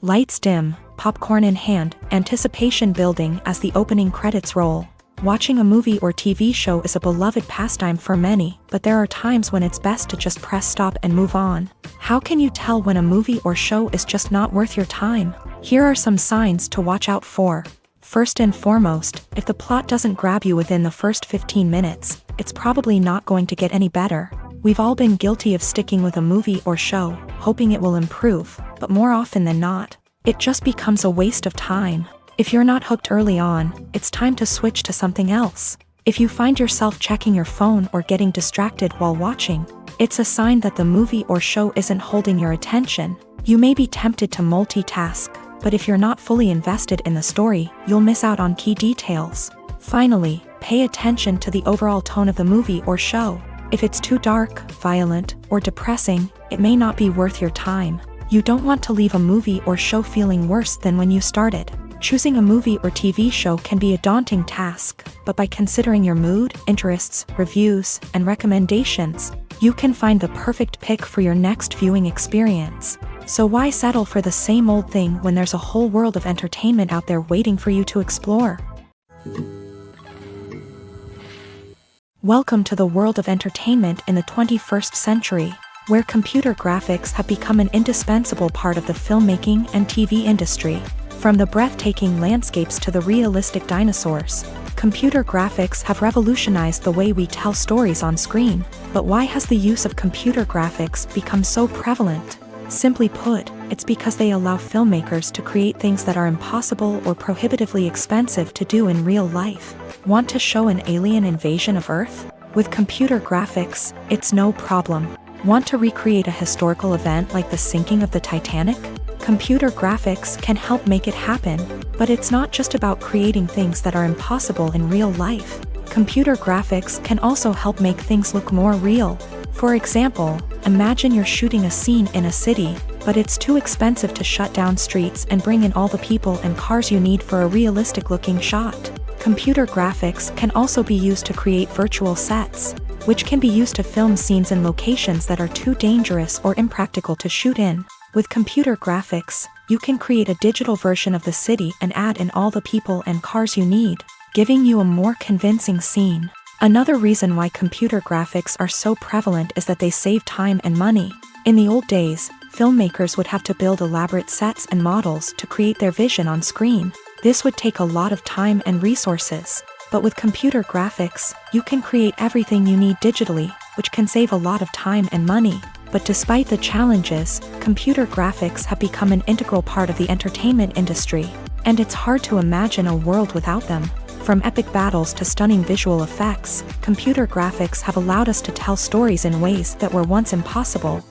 Lights dim, popcorn in hand, anticipation building as the opening credits roll. Watching a movie or TV show is a beloved pastime for many, but there are times when it's best to just press stop and move on. How can you tell when a movie or show is just not worth your time? Here are some signs to watch out for. First and foremost, if the plot doesn't grab you within the first 15 minutes, it's probably not going to get any better. We've all been guilty of sticking with a movie or show, hoping it will improve, but more often than not, it just becomes a waste of time. If you're not hooked early on, it's time to switch to something else. If you find yourself checking your phone or getting distracted while watching, it's a sign that the movie or show isn't holding your attention. You may be tempted to multitask, but if you're not fully invested in the story, you'll miss out on key details. Finally, pay attention to the overall tone of the movie or show. If it's too dark, violent, or depressing, it may not be worth your time. You don't want to leave a movie or show feeling worse than when you started. Choosing a movie or TV show can be a daunting task, but by considering your mood, interests, reviews, and recommendations, you can find the perfect pick for your next viewing experience. So why settle for the same old thing when there's a whole world of entertainment out there waiting for you to explore? Welcome to the world of entertainment in the 21st century, where computer graphics have become an indispensable part of the filmmaking and TV industry. From the breathtaking landscapes to the realistic dinosaurs, computer graphics have revolutionized the way we tell stories on screen. But why has the use of computer graphics become so prevalent? Simply put, it's because they allow filmmakers to create things that are impossible or prohibitively expensive to do in real life. Want to show an alien invasion of Earth? With computer graphics, it's no problem. Want to recreate a historical event like the sinking of the Titanic? Computer graphics can help make it happen, but it's not just about creating things that are impossible in real life. Computer graphics can also help make things look more real. For example, imagine you're shooting a scene in a city, but it's too expensive to shut down streets and bring in all the people and cars you need for a realistic-looking shot. Computer graphics can also be used to create virtual sets, which can be used to film scenes in locations that are too dangerous or impractical to shoot in. With computer graphics, you can create a digital version of the city and add in all the people and cars you need, giving you a more convincing scene. Another reason why computer graphics are so prevalent is that they save time and money. In the old days, filmmakers would have to build elaborate sets and models to create their vision on screen. This would take a lot of time and resources. But with computer graphics, you can create everything you need digitally, which can save a lot of time and money. But despite the challenges, computer graphics have become an integral part of the entertainment industry, and it's hard to imagine a world without them. From epic battles to stunning visual effects, computer graphics have allowed us to tell stories in ways that were once impossible.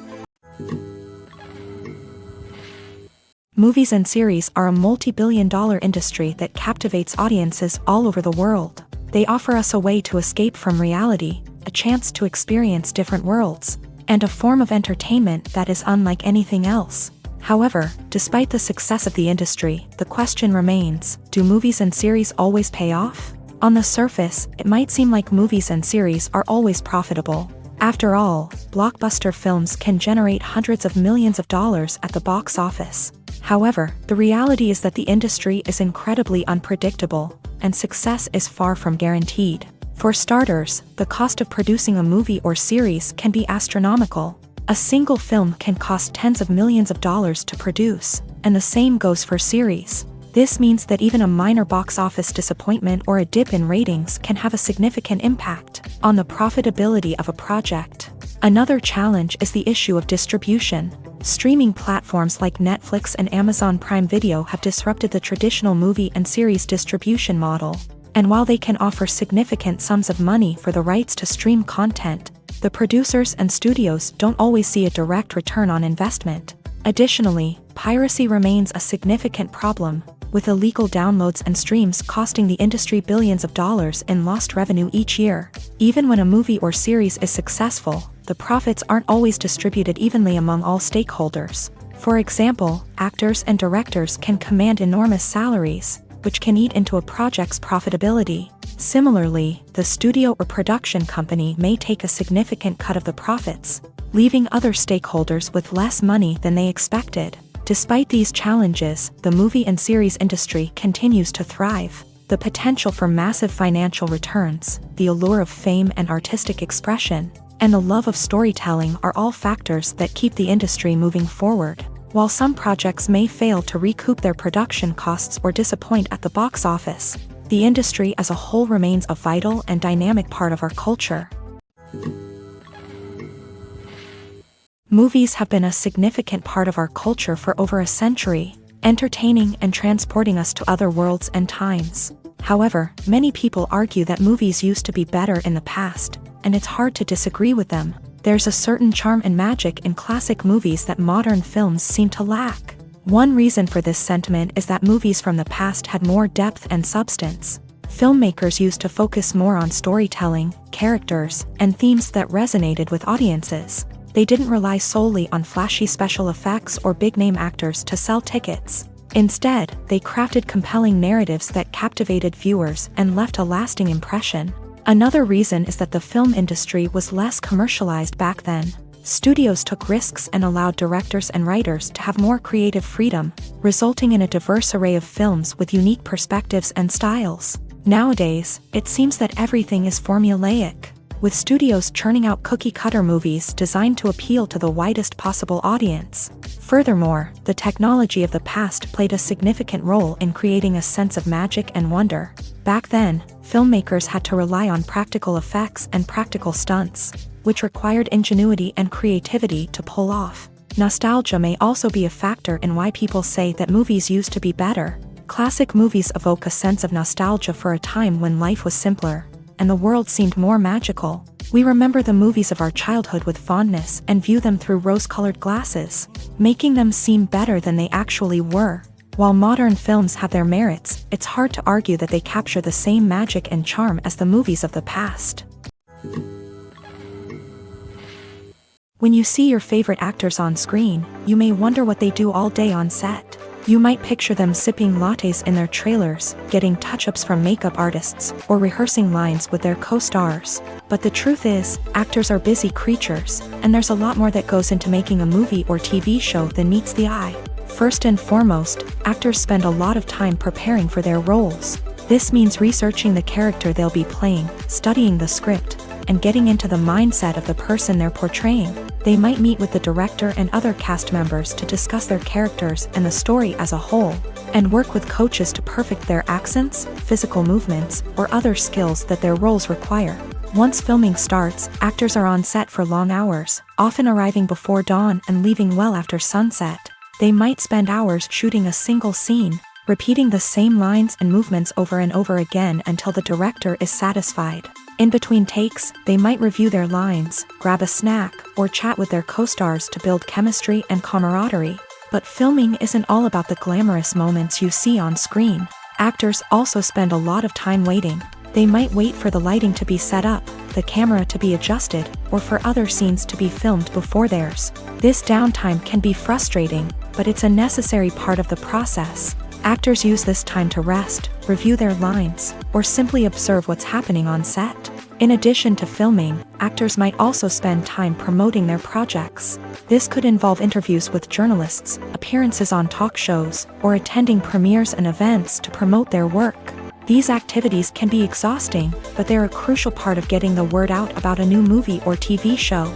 Movies and series are a multi-billion-dollar industry that captivates audiences all over the world. They offer us a way to escape from reality, a chance to experience different worlds, and a form of entertainment that is unlike anything else. However, despite the success of the industry, the question remains, do movies and series always pay off? On the surface, it might seem like movies and series are always profitable. After all, blockbuster films can generate hundreds of millions of dollars at the box office. However, the reality is that the industry is incredibly unpredictable, and success is far from guaranteed. For starters, the cost of producing a movie or series can be astronomical. A single film can cost tens of millions of dollars to produce, and the same goes for series. This means that even a minor box office disappointment or a dip in ratings can have a significant impact on the profitability of a project. Another challenge is the issue of distribution. Streaming platforms like Netflix and Amazon Prime Video have disrupted the traditional movie and series distribution model. And while they can offer significant sums of money for the rights to stream content, the producers and studios don't always see a direct return on investment. Additionally, piracy remains a significant problem, with illegal downloads and streams costing the industry billions of dollars in lost revenue each year. Even when a movie or series is successful, the profits aren't always distributed evenly among all stakeholders. For example, actors and directors can command enormous salaries, which can eat into a project's profitability. Similarly, the studio or production company may take a significant cut of the profits, leaving other stakeholders with less money than they expected. Despite these challenges, the movie and series industry continues to thrive. The potential for massive financial returns, the allure of fame and artistic expression, and the love of storytelling are all factors that keep the industry moving forward. While some projects may fail to recoup their production costs or disappoint at the box office, the industry as a whole remains a vital and dynamic part of our culture. Movies have been a significant part of our culture for over a century, entertaining and transporting us to other worlds and times. However, many people argue that movies used to be better in the past, and it's hard to disagree with them. There's a certain charm and magic in classic movies that modern films seem to lack. One reason for this sentiment is that movies from the past had more depth and substance. Filmmakers used to focus more on storytelling, characters, and themes that resonated with audiences. They didn't rely solely on flashy special effects or big-name actors to sell tickets. Instead, they crafted compelling narratives that captivated viewers and left a lasting impression. Another reason is that the film industry was less commercialized back then. Studios took risks and allowed directors and writers to have more creative freedom, resulting in a diverse array of films with unique perspectives and styles. Nowadays, it seems that everything is formulaic, with studios churning out cookie-cutter movies designed to appeal to the widest possible audience. Furthermore, the technology of the past played a significant role in creating a sense of magic and wonder. Back then, filmmakers had to rely on practical effects and practical stunts, which required ingenuity and creativity to pull off. Nostalgia may also be a factor in why people say that movies used to be better. Classic movies evoke a sense of nostalgia for a time when life was simpler, and the world seemed more magical. We remember the movies of our childhood with fondness and view them through rose-colored glasses, making them seem better than they actually were. While modern films have their merits, it's hard to argue that they capture the same magic and charm as the movies of the past. When you see your favorite actors on screen, you may wonder what they do all day on set. You might picture them sipping lattes in their trailers, getting touch-ups from makeup artists, or rehearsing lines with their co-stars. But the truth is, actors are busy creatures, and there's a lot more that goes into making a movie or TV show than meets the eye. First and foremost, actors spend a lot of time preparing for their roles. This means researching the character they'll be playing, studying the script, and getting into the mindset of the person they're portraying. They might meet with the director and other cast members to discuss their characters and the story as a whole, and work with coaches to perfect their accents, physical movements, or other skills that their roles require. Once filming starts, actors are on set for long hours, often arriving before dawn and leaving well after sunset. They might spend hours shooting a single scene, repeating the same lines and movements over and over again until the director is satisfied. In between takes, they might review their lines, grab a snack, or chat with their co-stars to build chemistry and camaraderie. But filming isn't all about the glamorous moments you see on screen. Actors also spend a lot of time waiting. They might wait for the lighting to be set up, the camera to be adjusted, or for other scenes to be filmed before theirs. This downtime can be frustrating, but it's a necessary part of the process. Actors use this time to rest, review their lines, or simply observe what's happening on set. In addition to filming, actors might also spend time promoting their projects. This could involve interviews with journalists, appearances on talk shows, or attending premieres and events to promote their work. These activities can be exhausting, but they're a crucial part of getting the word out about a new movie or TV show.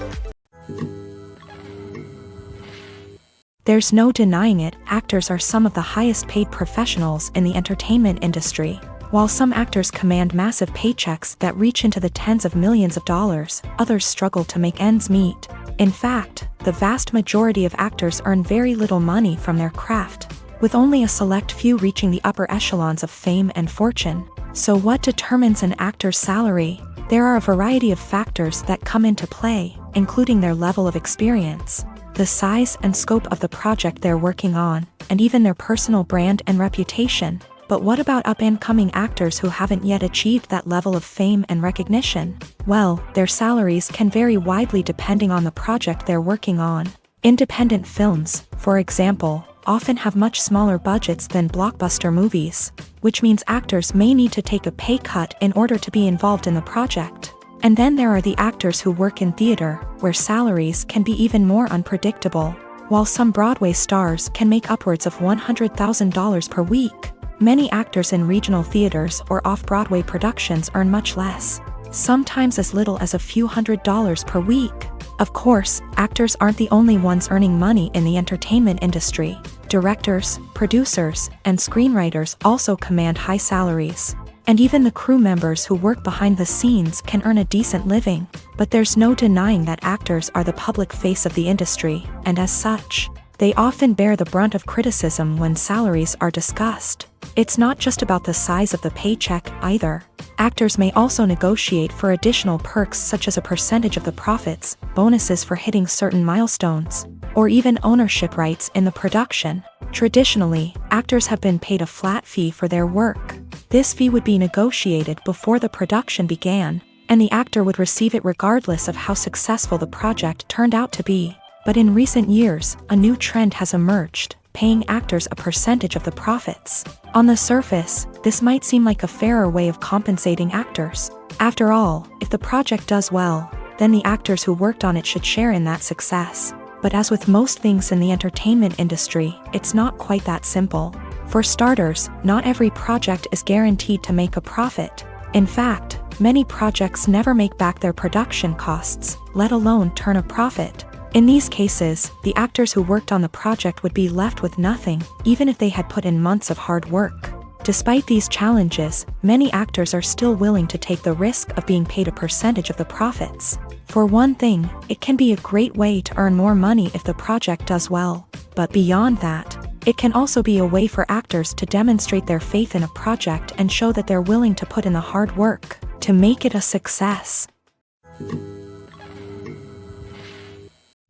There's no denying it, actors are some of the highest paid professionals in the entertainment industry. While some actors command massive paychecks that reach into the tens of millions of dollars, others struggle to make ends meet. In fact, the vast majority of actors earn very little money from their craft, with only a select few reaching the upper echelons of fame and fortune. So what determines an actor's salary? There are a variety of factors that come into play, including their level of experience, the size and scope of the project they're working on, and even their personal brand and reputation. But what about up-and-coming actors who haven't yet achieved that level of fame and recognition? Well, their salaries can vary widely depending on the project they're working on. Independent films, for example, often have much smaller budgets than blockbuster movies, which means actors may need to take a pay cut in order to be involved in the project. And then there are the actors who work in theater, where salaries can be even more unpredictable. While some Broadway stars can make upwards of $100,000 per week, many actors in regional theaters or off-Broadway productions earn much less, sometimes as little as a few $100s per week. Of course, actors aren't the only ones earning money in the entertainment industry. Directors, producers, and screenwriters also command high salaries. And even the crew members who work behind the scenes can earn a decent living. But there's no denying that actors are the public face of the industry, and as such, they often bear the brunt of criticism when salaries are discussed. It's not just about the size of the paycheck, either. Actors may also negotiate for additional perks such as a percentage of the profits, bonuses for hitting certain milestones, or even ownership rights in the production. Traditionally, actors have been paid a flat fee for their work. This fee would be negotiated before the production began, and the actor would receive it regardless of how successful the project turned out to be. But in recent years, a new trend has emerged, paying actors a percentage of the profits. On the surface, this might seem like a fairer way of compensating actors. After all, if the project does well, then the actors who worked on it should share in that success. But as with most things in the entertainment industry, it's not quite that simple. For starters, not every project is guaranteed to make a profit. In fact, many projects never make back their production costs, let alone turn a profit. In these cases, the actors who worked on the project would be left with nothing, even if they had put in months of hard work. Despite these challenges, many actors are still willing to take the risk of being paid a percentage of the profits. For one thing, it can be a great way to earn more money if the project does well. But beyond that, it can also be a way for actors to demonstrate their faith in a project and show that they're willing to put in the hard work to make it a success.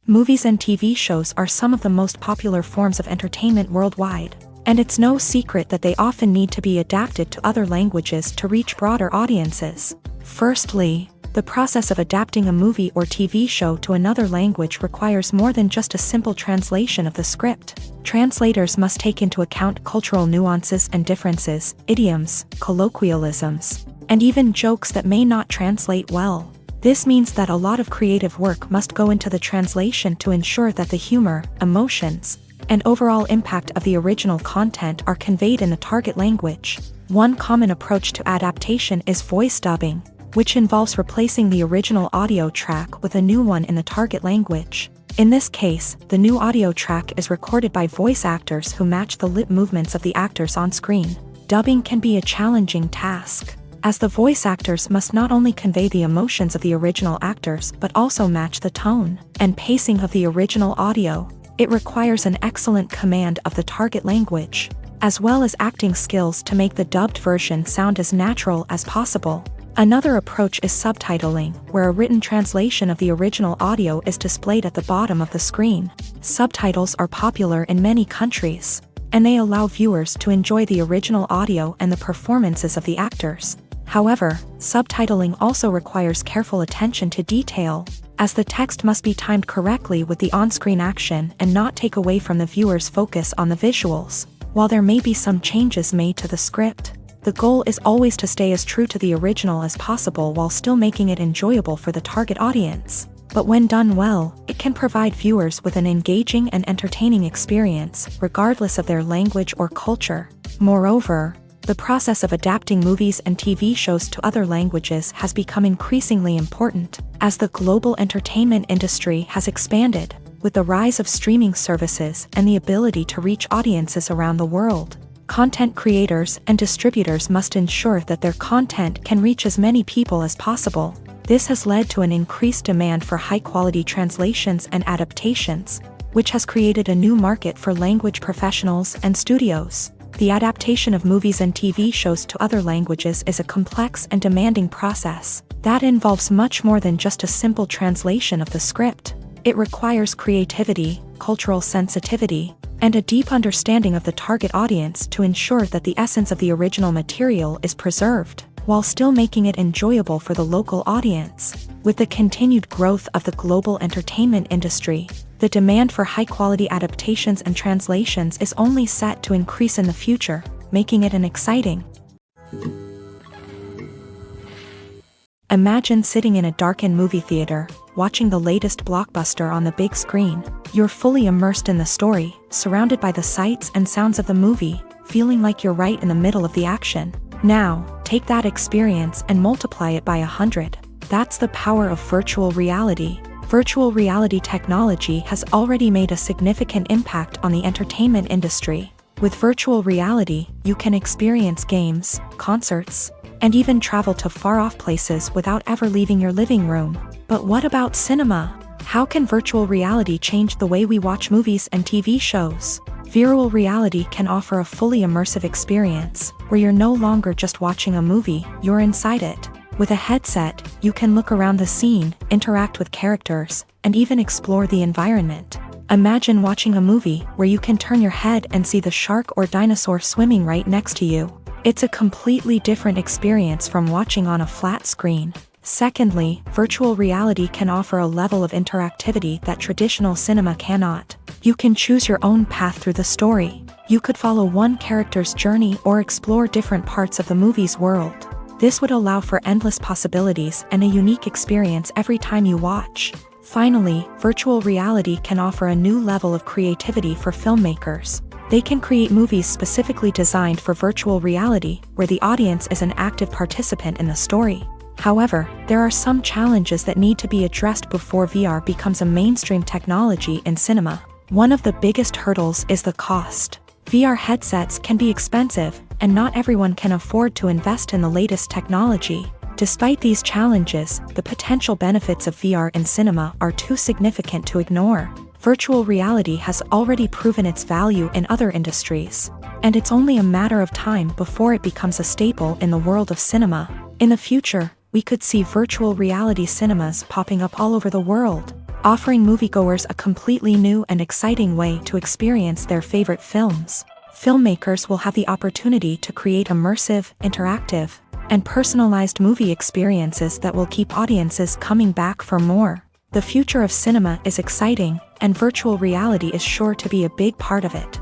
Movies and TV shows are some of the most popular forms of entertainment worldwide, and it's no secret that they often need to be adapted to other languages to reach broader audiences. Firstly, the process of adapting a movie or TV show to another language requires more than just a simple translation of the script. Translators must take into account cultural nuances and differences, idioms, colloquialisms, and even jokes that may not translate well. This means that a lot of creative work must go into the translation to ensure that the humor, emotions, and overall impact of the original content are conveyed in the target language. One common approach to adaptation is voice dubbing, which involves replacing the original audio track with a new one in the target language. In this case, the new audio track is recorded by voice actors who match the lip movements of the actors on screen. Dubbing can be a challenging task, as the voice actors must not only convey the emotions of the original actors but also match the tone and pacing of the original audio. It requires an excellent command of the target language, as well as acting skills to make the dubbed version sound as natural as possible. Another approach is subtitling, where a written translation of the original audio is displayed at the bottom of the screen. Subtitles are popular in many countries, and they allow viewers to enjoy the original audio and the performances of the actors. However, subtitling also requires careful attention to detail, as the text must be timed correctly with the on-screen action and not take away from the viewer's focus on the visuals. While there may be some changes made to the script, the goal is always to stay as true to the original as possible while still making it enjoyable for the target audience. But when done well, it can provide viewers with an engaging and entertaining experience, regardless of their language or culture. Moreover, The process of adapting movies and TV shows to other languages has become increasingly important as the global entertainment industry has expanded. With the rise of streaming services and the ability to reach audiences around the world, content creators and distributors must ensure that their content can reach as many people as possible. This has led to an increased demand for high-quality translations and adaptations, which has created a new market for language professionals and studios. The adaptation of movies and TV shows to other languages is a complex and demanding process that involves much more than just a simple translation of the script. It requires creativity, cultural sensitivity, and a deep understanding of the target audience to ensure that the essence of the original material is preserved, while still making it enjoyable for the local audience. With the continued growth of the global entertainment industry, the demand for high-quality adaptations and translations is only set to increase in the future, making it an exciting. Imagine sitting in a darkened movie theater, watching the latest blockbuster on the big screen. You're fully immersed in the story, surrounded by the sights and sounds of the movie, feeling like you're right in the middle of the action. Now, take that experience and multiply it by 100. That's the power of virtual reality. Virtual reality technology has already made a significant impact on the entertainment industry. With virtual reality, you can experience games, concerts, and even travel to far-off places without ever leaving your living room. But what about cinema? How can virtual reality change the way we watch movies and TV shows? Virtual reality can offer a fully immersive experience, where you're no longer just watching a movie, you're inside it. With a headset, you can look around the scene, interact with characters, and even explore the environment. Imagine watching a movie where you can turn your head and see the shark or dinosaur swimming right next to you. It's a completely different experience from watching on a flat screen. Secondly, virtual reality can offer a level of interactivity that traditional cinema cannot. You can choose your own path through the story. You could follow one character's journey or explore different parts of the movie's world. This would allow for endless possibilities and a unique experience every time you watch. Finally, virtual reality can offer a new level of creativity for filmmakers. They can create movies specifically designed for virtual reality, where the audience is an active participant in the story. However, there are some challenges that need to be addressed before VR becomes a mainstream technology in cinema. One of the biggest hurdles is the cost. VR headsets can be expensive, and not everyone can afford to invest in the latest technology. Despite these challenges, the potential benefits of VR in cinema are too significant to ignore. Virtual reality has already proven its value in other industries, and it's only a matter of time before it becomes a staple in the world of cinema. In the future, we could see virtual reality cinemas popping up all over the world, offering moviegoers a completely new and exciting way to experience their favorite films. Filmmakers will have the opportunity to create immersive, interactive, and personalized movie experiences that will keep audiences coming back for more. The future of cinema is exciting, and virtual reality is sure to be a big part of it.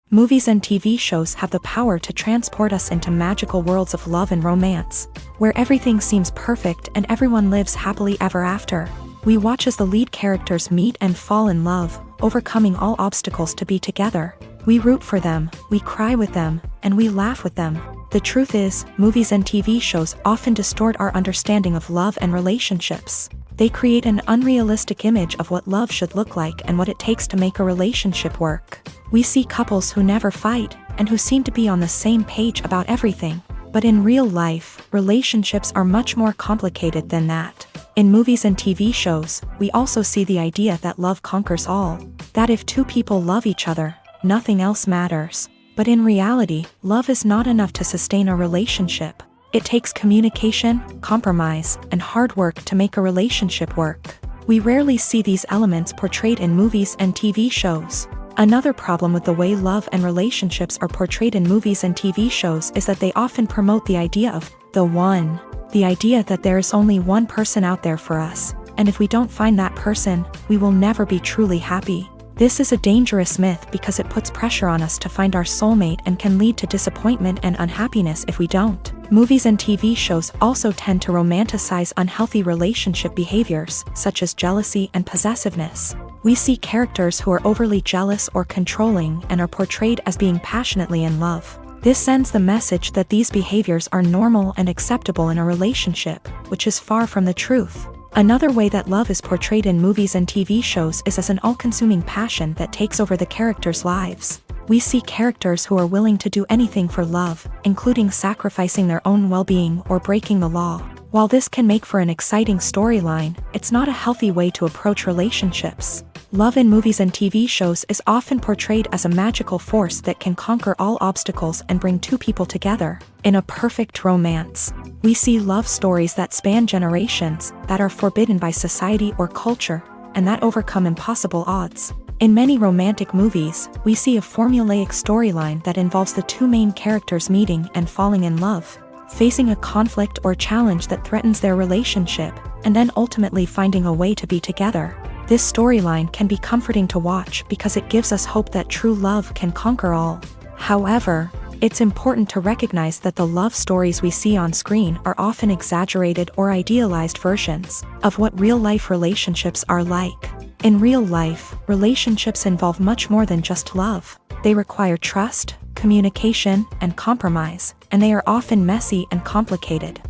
Movies and TV shows have the power to transport us into magical worlds of love and romance, where everything seems perfect and everyone lives happily ever after. We watch as the lead characters meet and fall in love, overcoming all obstacles to be together. We root for them, we cry with them, and we laugh with them. The truth is, movies and TV shows often distort our understanding of love and relationships. They create an unrealistic image of what love should look like and what it takes to make a relationship work. We see couples who never fight, and who seem to be on the same page about everything. But in real life, relationships are much more complicated than that. In movies and TV shows, we also see the idea that love conquers all. That if two people love each other, nothing else matters. But in reality, love is not enough to sustain a relationship. It takes communication, compromise, and hard work to make a relationship work. We rarely see these elements portrayed in movies and TV shows. Another problem with the way love and relationships are portrayed in movies and TV shows is that they often promote the idea of the one. The idea that there is only one person out there for us, and if we don't find that person, we will never be truly happy. This is a dangerous myth because it puts pressure on us to find our soulmate and can lead to disappointment and unhappiness if we don't. Movies and TV shows also tend to romanticize unhealthy relationship behaviors, such as jealousy and possessiveness. We see characters who are overly jealous or controlling and are portrayed as being passionately in love. This sends the message that these behaviors are normal and acceptable in a relationship, which is far from the truth. Another way that love is portrayed in movies and TV shows is as an all-consuming passion that takes over the characters' lives. We see characters who are willing to do anything for love, including sacrificing their own well-being or breaking the law. While this can make for an exciting storyline, it's not a healthy way to approach relationships. Love in movies and TV shows is often portrayed as a magical force that can conquer all obstacles and bring two people together. In a perfect romance, we see love stories that span generations, that are forbidden by society or culture, and that overcome impossible odds. In many romantic movies, we see a formulaic storyline that involves the two main characters meeting and falling in love, facing a conflict or challenge that threatens their relationship, and then ultimately finding a way to be together. This storyline can be comforting to watch because it gives us hope that true love can conquer all. However, it's important to recognize that the love stories we see on screen are often exaggerated or idealized versions of what real-life relationships are like. In real life, relationships involve much more than just love. They require trust, communication, and compromise, and they are often messy and complicated.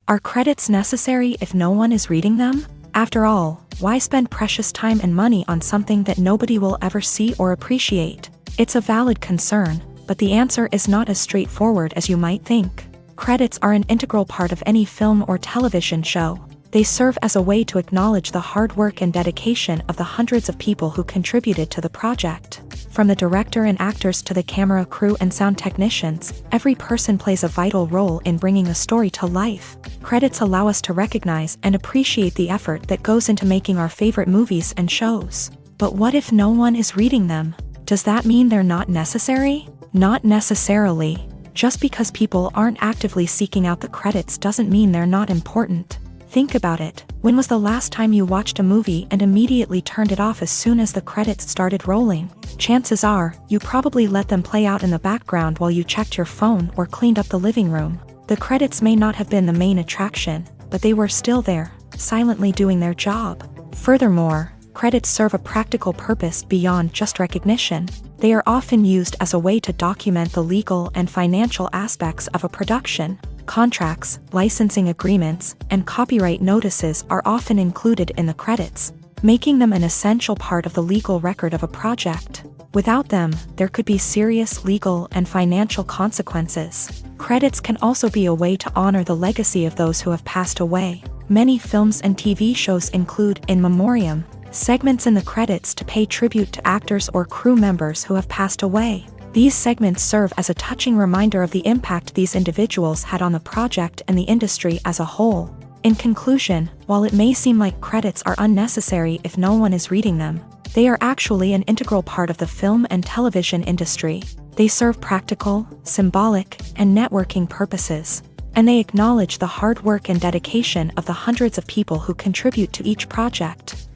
Are credits necessary if no one is reading them? After all, why spend precious time and money on something that nobody will ever see or appreciate? It's a valid concern, but the answer is not as straightforward as you might think. Credits are an integral part of any film or television show. They serve as a way to acknowledge the hard work and dedication of the hundreds of people who contributed to the project. From the director and actors to the camera crew and sound technicians, every person plays a vital role in bringing a story to life. Credits allow us to recognize and appreciate the effort that goes into making our favorite movies and shows. But what if no one is reading them? Does that mean they're not necessary? Not necessarily. Just because people aren't actively seeking out the credits doesn't mean they're not important. Think about it. When was the last time you watched a movie and immediately turned it off as soon as the credits started rolling? Chances are, you probably let them play out in the background while you checked your phone or cleaned up the living room. The credits may not have been the main attraction, but they were still there, silently doing their job. Furthermore, credits serve a practical purpose beyond just recognition. They are often used as a way to document the legal and financial aspects of a production. Contracts, licensing agreements, and copyright notices are often included in the credits, making them an essential part of the legal record of a project. Without them, there could be serious legal and financial consequences. Credits can also be a way to honor the legacy of those who have passed away. Many films and TV shows include in memoriam segments in the credits to pay tribute to actors or crew members who have passed away. These segments serve as a touching reminder of the impact these individuals had on the project and the industry as a whole. In conclusion, while it may seem like credits are unnecessary if no one is reading them, they are actually an integral part of the film and television industry. They serve practical, symbolic, and networking purposes, and they acknowledge the hard work and dedication of the hundreds of people who contribute to each project.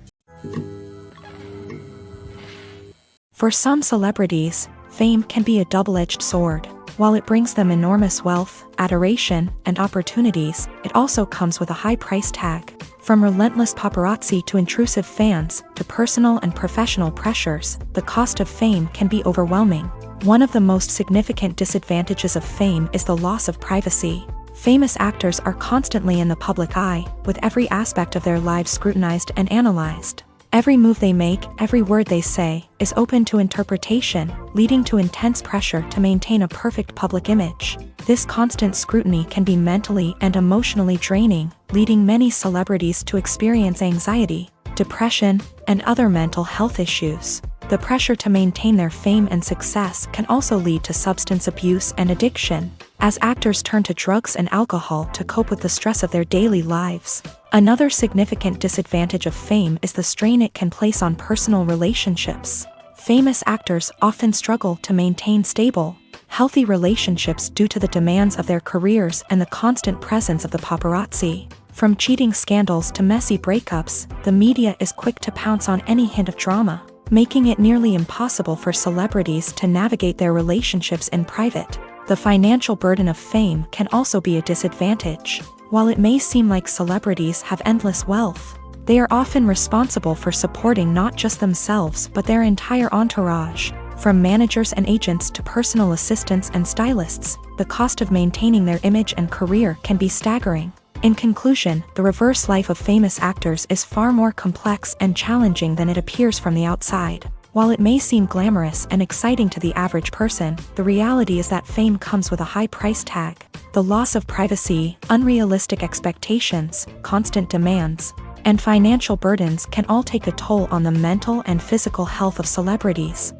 For some celebrities, fame can be a double-edged sword. While it brings them enormous wealth, adoration, and opportunities, it also comes with a high price tag. From relentless paparazzi to intrusive fans, to personal and professional pressures, the cost of fame can be overwhelming. One of the most significant disadvantages of fame is the loss of privacy. Famous actors are constantly in the public eye, with every aspect of their lives scrutinized and analyzed. Every move they make, every word they say, is open to interpretation, leading to intense pressure to maintain a perfect public image. This constant scrutiny can be mentally and emotionally draining, leading many celebrities to experience anxiety, depression, and other mental health issues. The pressure to maintain their fame and success can also lead to substance abuse and addiction, as actors turn to drugs and alcohol to cope with the stress of their daily lives. Another significant disadvantage of fame is the strain it can place on personal relationships. Famous actors often struggle to maintain stable, healthy relationships due to the demands of their careers and the constant presence of the paparazzi. From cheating scandals to messy breakups, the media is quick to pounce on any hint of drama, making it nearly impossible for celebrities to navigate their relationships in private. The financial burden of fame can also be a disadvantage. While it may seem like celebrities have endless wealth, They are often responsible for supporting not just themselves but their entire entourage. From managers and agents to personal assistants and stylists, the cost of maintaining their image and career can be staggering. In conclusion, the reverse life of famous actors is far more complex and challenging than it appears from the outside. While it may seem glamorous and exciting to the average person, the reality is that fame comes with a high price tag. The loss of privacy, unrealistic expectations, constant demands, and financial burdens can all take a toll on the mental and physical health of celebrities.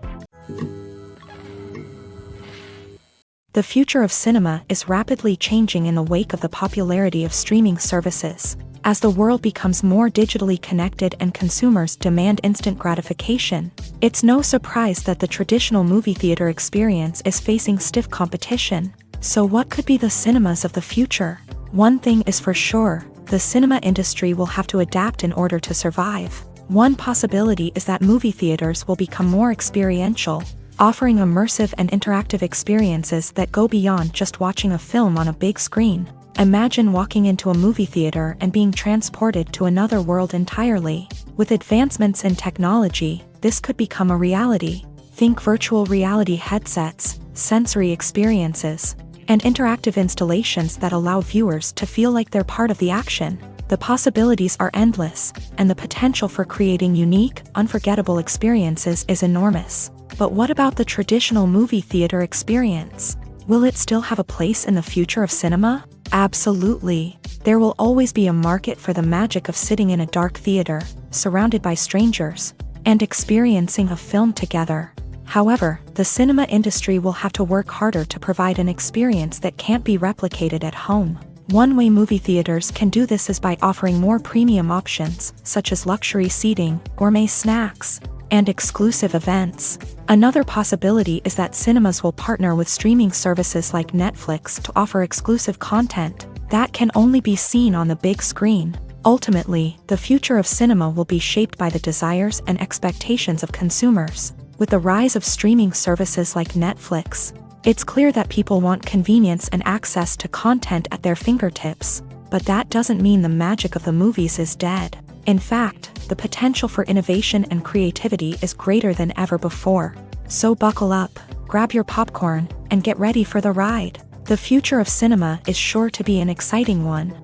The future of cinema is rapidly changing in the wake of the popularity of streaming services. As the world becomes more digitally connected and consumers demand instant gratification, it's no surprise that the traditional movie theater experience is facing stiff competition. So what could be the cinemas of the future? One thing is for sure, the cinema industry will have to adapt in order to survive. One possibility is that movie theaters will become more experiential, offering immersive and interactive experiences that go beyond just watching a film on a big screen. Imagine walking into a movie theater and being transported to another world entirely. With advancements in technology, this could become a reality. Think virtual reality headsets, sensory experiences, and interactive installations that allow viewers to feel like they're part of the action. The possibilities are endless, and the potential for creating unique, unforgettable experiences is enormous. But what about the traditional movie theater experience? Will it still have a place in the future of cinema? Absolutely. There will always be a market for the magic of sitting in a dark theater, surrounded by strangers, and experiencing a film together. However, the cinema industry will have to work harder to provide an experience that can't be replicated at home. One way movie theaters can do this is by offering more premium options, such as luxury seating, gourmet snacks, and exclusive events. Another possibility is that cinemas will partner with streaming services like Netflix to offer exclusive content that can only be seen on the big screen. Ultimately, the future of cinema will be shaped by the desires and expectations of consumers. With the rise of streaming services like Netflix, it's clear that people want convenience and access to content at their fingertips. But that doesn't mean the magic of the movies is dead. In fact, the potential for innovation and creativity is greater than ever before. So buckle up, grab your popcorn, and get ready for the ride. The future of cinema is sure to be an exciting one.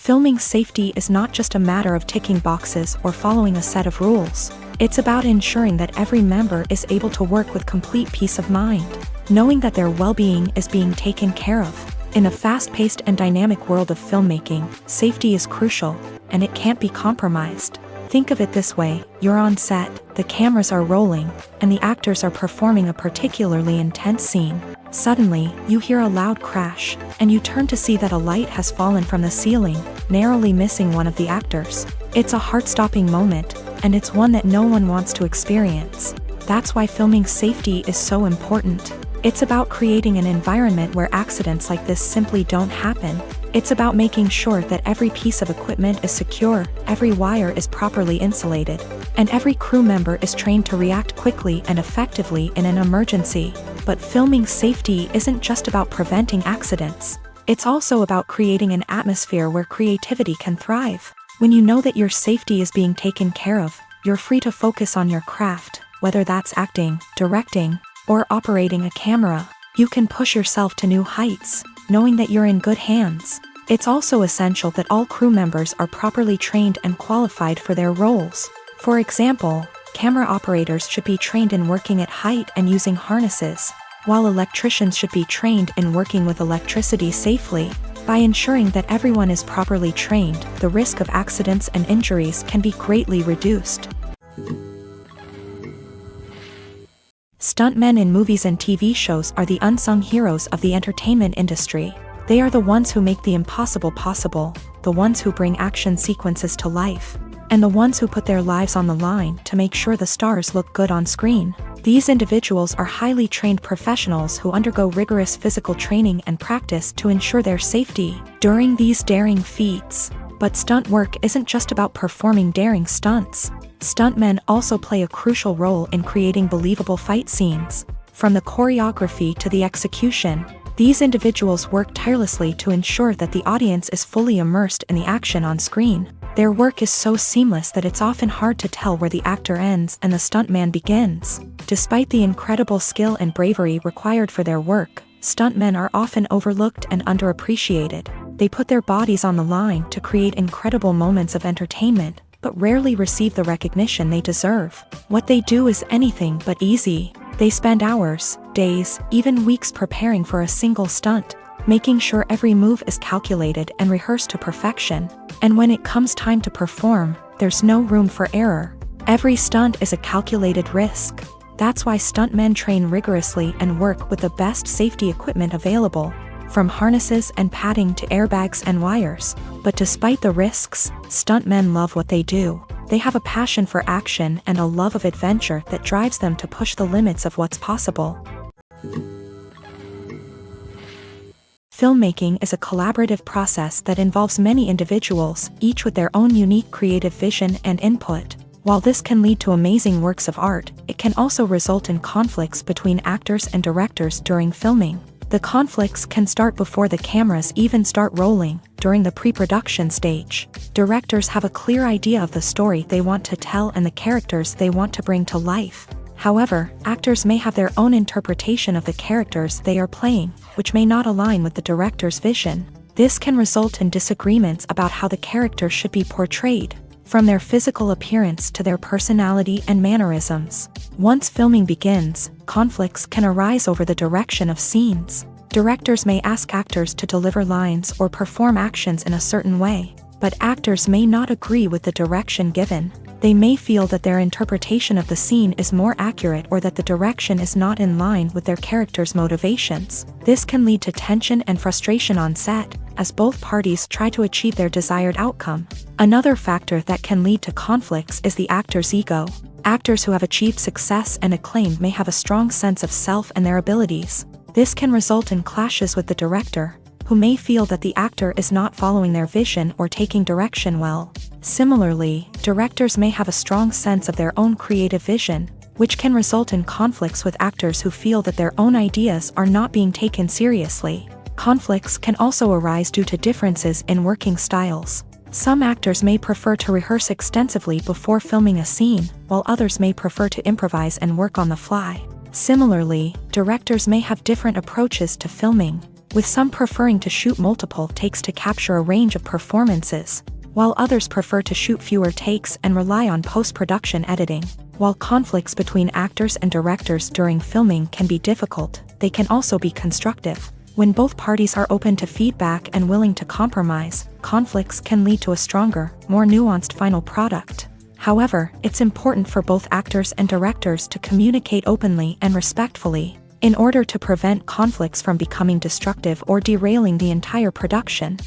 Filming safety is not just a matter of ticking boxes or following a set of rules. It's about ensuring that every member is able to work with complete peace of mind, knowing that their well-being is being taken care of. In a fast-paced and dynamic world of filmmaking, safety is crucial, and it can't be compromised. Think of it this way, you're on set, the cameras are rolling, and the actors are performing a particularly intense scene. Suddenly, you hear a loud crash, and you turn to see that a light has fallen from the ceiling, narrowly missing one of the actors. It's a heart-stopping moment, and it's one that no one wants to experience. That's why filming safety is so important. It's about creating an environment where accidents like this simply don't happen. It's about making sure that every piece of equipment is secure, every wire is properly insulated, and every crew member is trained to react quickly and effectively in an emergency. But filming safety isn't just about preventing accidents. It's also about creating an atmosphere where creativity can thrive. When you know that your safety is being taken care of, you're free to focus on your craft, whether that's acting, directing, or operating a camera. You can push yourself to new heights, knowing that you're in good hands. It's also essential that all crew members are properly trained and qualified for their roles. For example, camera operators should be trained in working at height and using harnesses, while electricians should be trained in working with electricity safely. By ensuring that everyone is properly trained, the risk of accidents and injuries can be greatly reduced. Stuntmen in movies and TV shows are the unsung heroes of the entertainment industry. They are the ones who make the impossible possible, the ones who bring action sequences to life, and the ones who put their lives on the line to make sure the stars look good on screen. These individuals are highly trained professionals who undergo rigorous physical training and practice to ensure their safety during these daring feats. But stunt work isn't just about performing daring stunts. Stuntmen also play a crucial role in creating believable fight scenes. From the choreography to the execution, These individuals work tirelessly to ensure that the audience is fully immersed in the action on screen. Their work is so seamless that it's often hard to tell where the actor ends and the stuntman begins. Despite the incredible skill and bravery required for their work, stuntmen are often overlooked and underappreciated. They put their bodies on the line to create incredible moments of entertainment, but rarely receive the recognition they deserve. What they do is anything but easy. They spend hours, days, even weeks preparing for a single stunt, making sure every move is calculated and rehearsed to perfection. And when it comes time to perform, there's no room for error. Every stunt is a calculated risk. That's why stuntmen train rigorously and work with the best safety equipment available, from harnesses and padding to airbags and wires. But despite the risks, stuntmen love what they do. They have a passion for action and a love of adventure that drives them to push the limits of what's possible. Filmmaking is a collaborative process that involves many individuals, each with their own unique creative vision and input. While this can lead to amazing works of art, it can also result in conflicts between actors and directors during filming. The conflicts can start before the cameras even start rolling, during the pre-production stage. Directors have a clear idea of the story they want to tell and the characters they want to bring to life. However, actors may have their own interpretation of the characters they are playing, which may not align with the director's vision. This can result in disagreements about how the character should be portrayed, from their physical appearance to their personality and mannerisms. Once filming begins, conflicts can arise over the direction of scenes. Directors may ask actors to deliver lines or perform actions in a certain way, but actors may not agree with the direction given. They may feel that their interpretation of the scene is more accurate or that the direction is not in line with their character's motivations. This can lead to tension and frustration on set, as both parties try to achieve their desired outcome. Another factor that can lead to conflicts is the actor's ego. Actors who have achieved success and acclaim may have a strong sense of self and their abilities. This can result in clashes with the director, who may feel that the actor is not following their vision or taking direction well. Similarly, directors may have a strong sense of their own creative vision, which can result in conflicts with actors who feel that their own ideas are not being taken seriously. Conflicts can also arise due to differences in working styles. Some actors may prefer to rehearse extensively before filming a scene, while others may prefer to improvise and work on the fly. Similarly, directors may have different approaches to filming, with some preferring to shoot multiple takes to capture a range of performances, while others prefer to shoot fewer takes and rely on post-production editing. While conflicts between actors and directors during filming can be difficult, they can also be constructive. When both parties are open to feedback and willing to compromise, conflicts can lead to a stronger, more nuanced final product. However, it's important for both actors and directors to communicate openly and respectfully, in order to prevent conflicts from becoming destructive or derailing the entire production.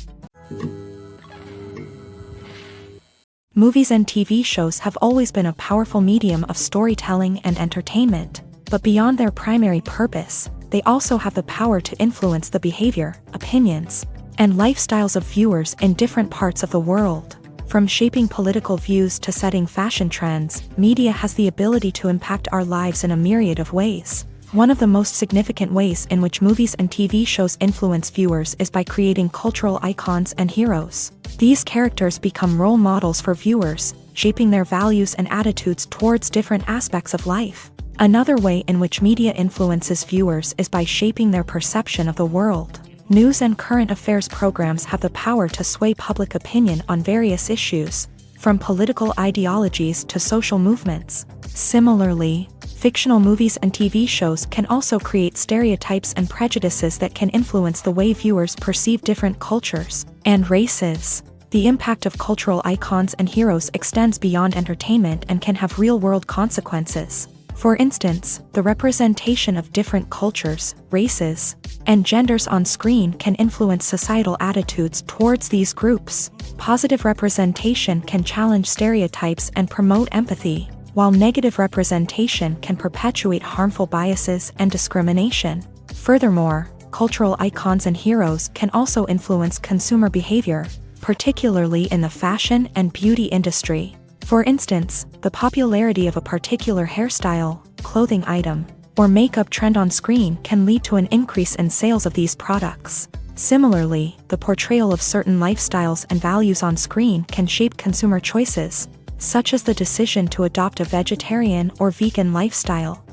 Movies and TV shows have always been a powerful medium of storytelling and entertainment, but beyond their primary purpose, they also have the power to influence the behavior, opinions, and lifestyles of viewers in different parts of the world. From shaping political views to setting fashion trends, media has the ability to impact our lives in a myriad of ways. One of the most significant ways in which movies and TV shows influence viewers is by creating cultural icons and heroes. These characters become role models for viewers, shaping their values and attitudes towards different aspects of life. Another way in which media influences viewers is by shaping their perception of the world. News and current affairs programs have the power to sway public opinion on various issues, from political ideologies to social movements. Similarly, fictional movies and TV shows can also create stereotypes and prejudices that can influence the way viewers perceive different cultures and races. The impact of cultural icons and heroes extends beyond entertainment and can have real-world consequences. For instance, the representation of different cultures, races, and genders on screen can influence societal attitudes towards these groups. Positive representation can challenge stereotypes and promote empathy, while negative representation can perpetuate harmful biases and discrimination. Furthermore, cultural icons and heroes can also influence consumer behavior, particularly in the fashion and beauty industry. For instance, the popularity of a particular hairstyle, clothing item, or makeup trend on screen can lead to an increase in sales of these products. Similarly, the portrayal of certain lifestyles and values on screen can shape consumer choices, such as the decision to adopt a vegetarian or vegan lifestyle.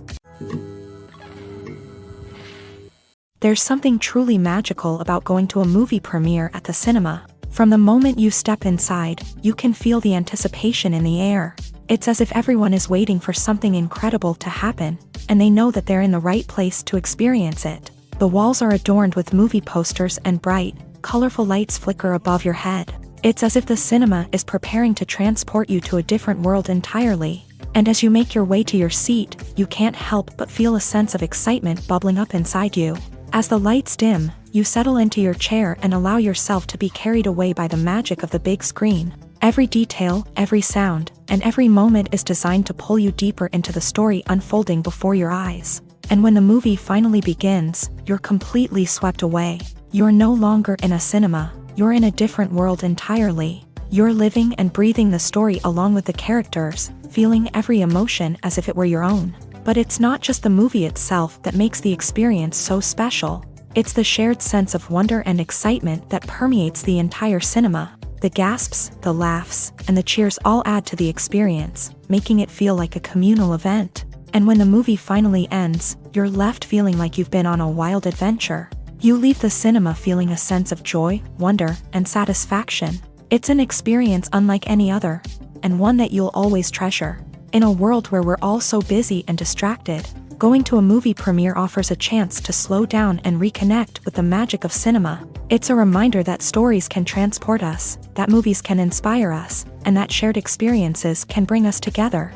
There's something truly magical about going to a movie premiere at the cinema. From the moment you step inside, you can feel the anticipation in the air. It's as if everyone is waiting for something incredible to happen, and they know that they're in the right place to experience it. The walls are adorned with movie posters and bright, colorful lights flicker above your head. It's as if the cinema is preparing to transport you to a different world entirely. And as you make your way to your seat, you can't help but feel a sense of excitement bubbling up inside you. As the lights dim, you settle into your chair and allow yourself to be carried away by the magic of the big screen. Every detail, every sound, and every moment is designed to pull you deeper into the story unfolding before your eyes. And when the movie finally begins, you're completely swept away. You're no longer in a cinema, you're in a different world entirely. You're living and breathing the story along with the characters, feeling every emotion as if it were your own. But it's not just the movie itself that makes the experience so special. It's the shared sense of wonder and excitement that permeates the entire cinema. The gasps, the laughs, and the cheers all add to the experience, making it feel like a communal event. And when the movie finally ends, you're left feeling like you've been on a wild adventure. You leave the cinema feeling a sense of joy, wonder, and satisfaction. It's an experience unlike any other, and one that you'll always treasure. In a world where we're all so busy and distracted, going to a movie premiere offers a chance to slow down and reconnect with the magic of cinema. It's a reminder that stories can transport us, that movies can inspire us, and that shared experiences can bring us together.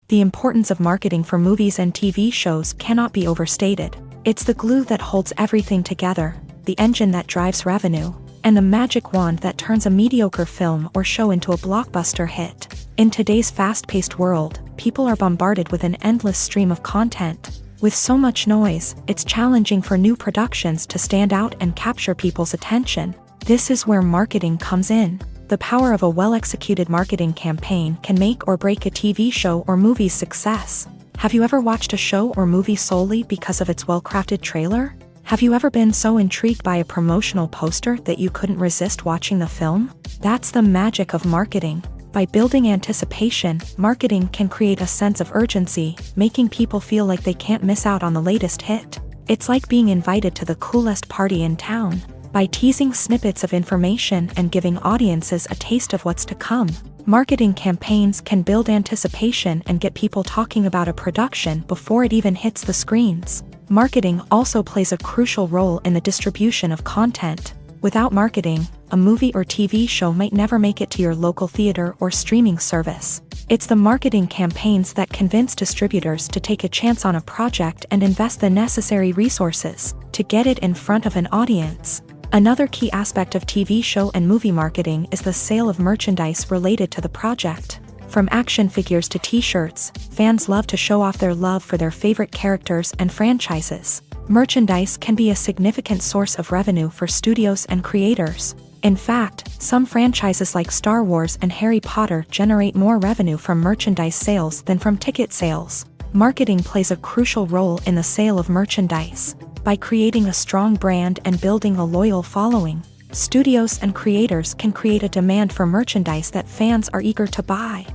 The importance of marketing for movies and TV shows cannot be overstated. It's the glue that holds everything together, the engine that drives revenue, and the magic wand that turns a mediocre film or show into a blockbuster hit. In today's fast-paced world, people are bombarded with an endless stream of content. With so much noise, it's challenging for new productions to stand out and capture people's attention. This is where marketing comes in. The power of a well-executed marketing campaign can make or break a TV show or movie's success. Have you ever watched a show or movie solely because of its well-crafted trailer? Have you ever been so intrigued by a promotional poster that you couldn't resist watching the film? That's the magic of marketing. By building anticipation, marketing can create a sense of urgency, making people feel like they can't miss out on the latest hit. It's like being invited to the coolest party in town. By teasing snippets of information and giving audiences a taste of what's to come, marketing campaigns can build anticipation and get people talking about a production before it even hits the screens. Marketing also plays a crucial role in the distribution of content. Without marketing, a movie or TV show might never make it to your local theater or streaming service. It's the marketing campaigns that convince distributors to take a chance on a project and invest the necessary resources to get it in front of an audience. Another key aspect of TV show and movie marketing is the sale of merchandise related to the project. From action figures to t-shirts, fans love to show off their love for their favorite characters and franchises. Merchandise can be a significant source of revenue for studios and creators. In fact, some franchises like Star Wars and Harry Potter generate more revenue from merchandise sales than from ticket sales. Marketing plays a crucial role in the sale of merchandise. By creating a strong brand and building a loyal following, studios and creators can create a demand for merchandise that fans are eager to buy.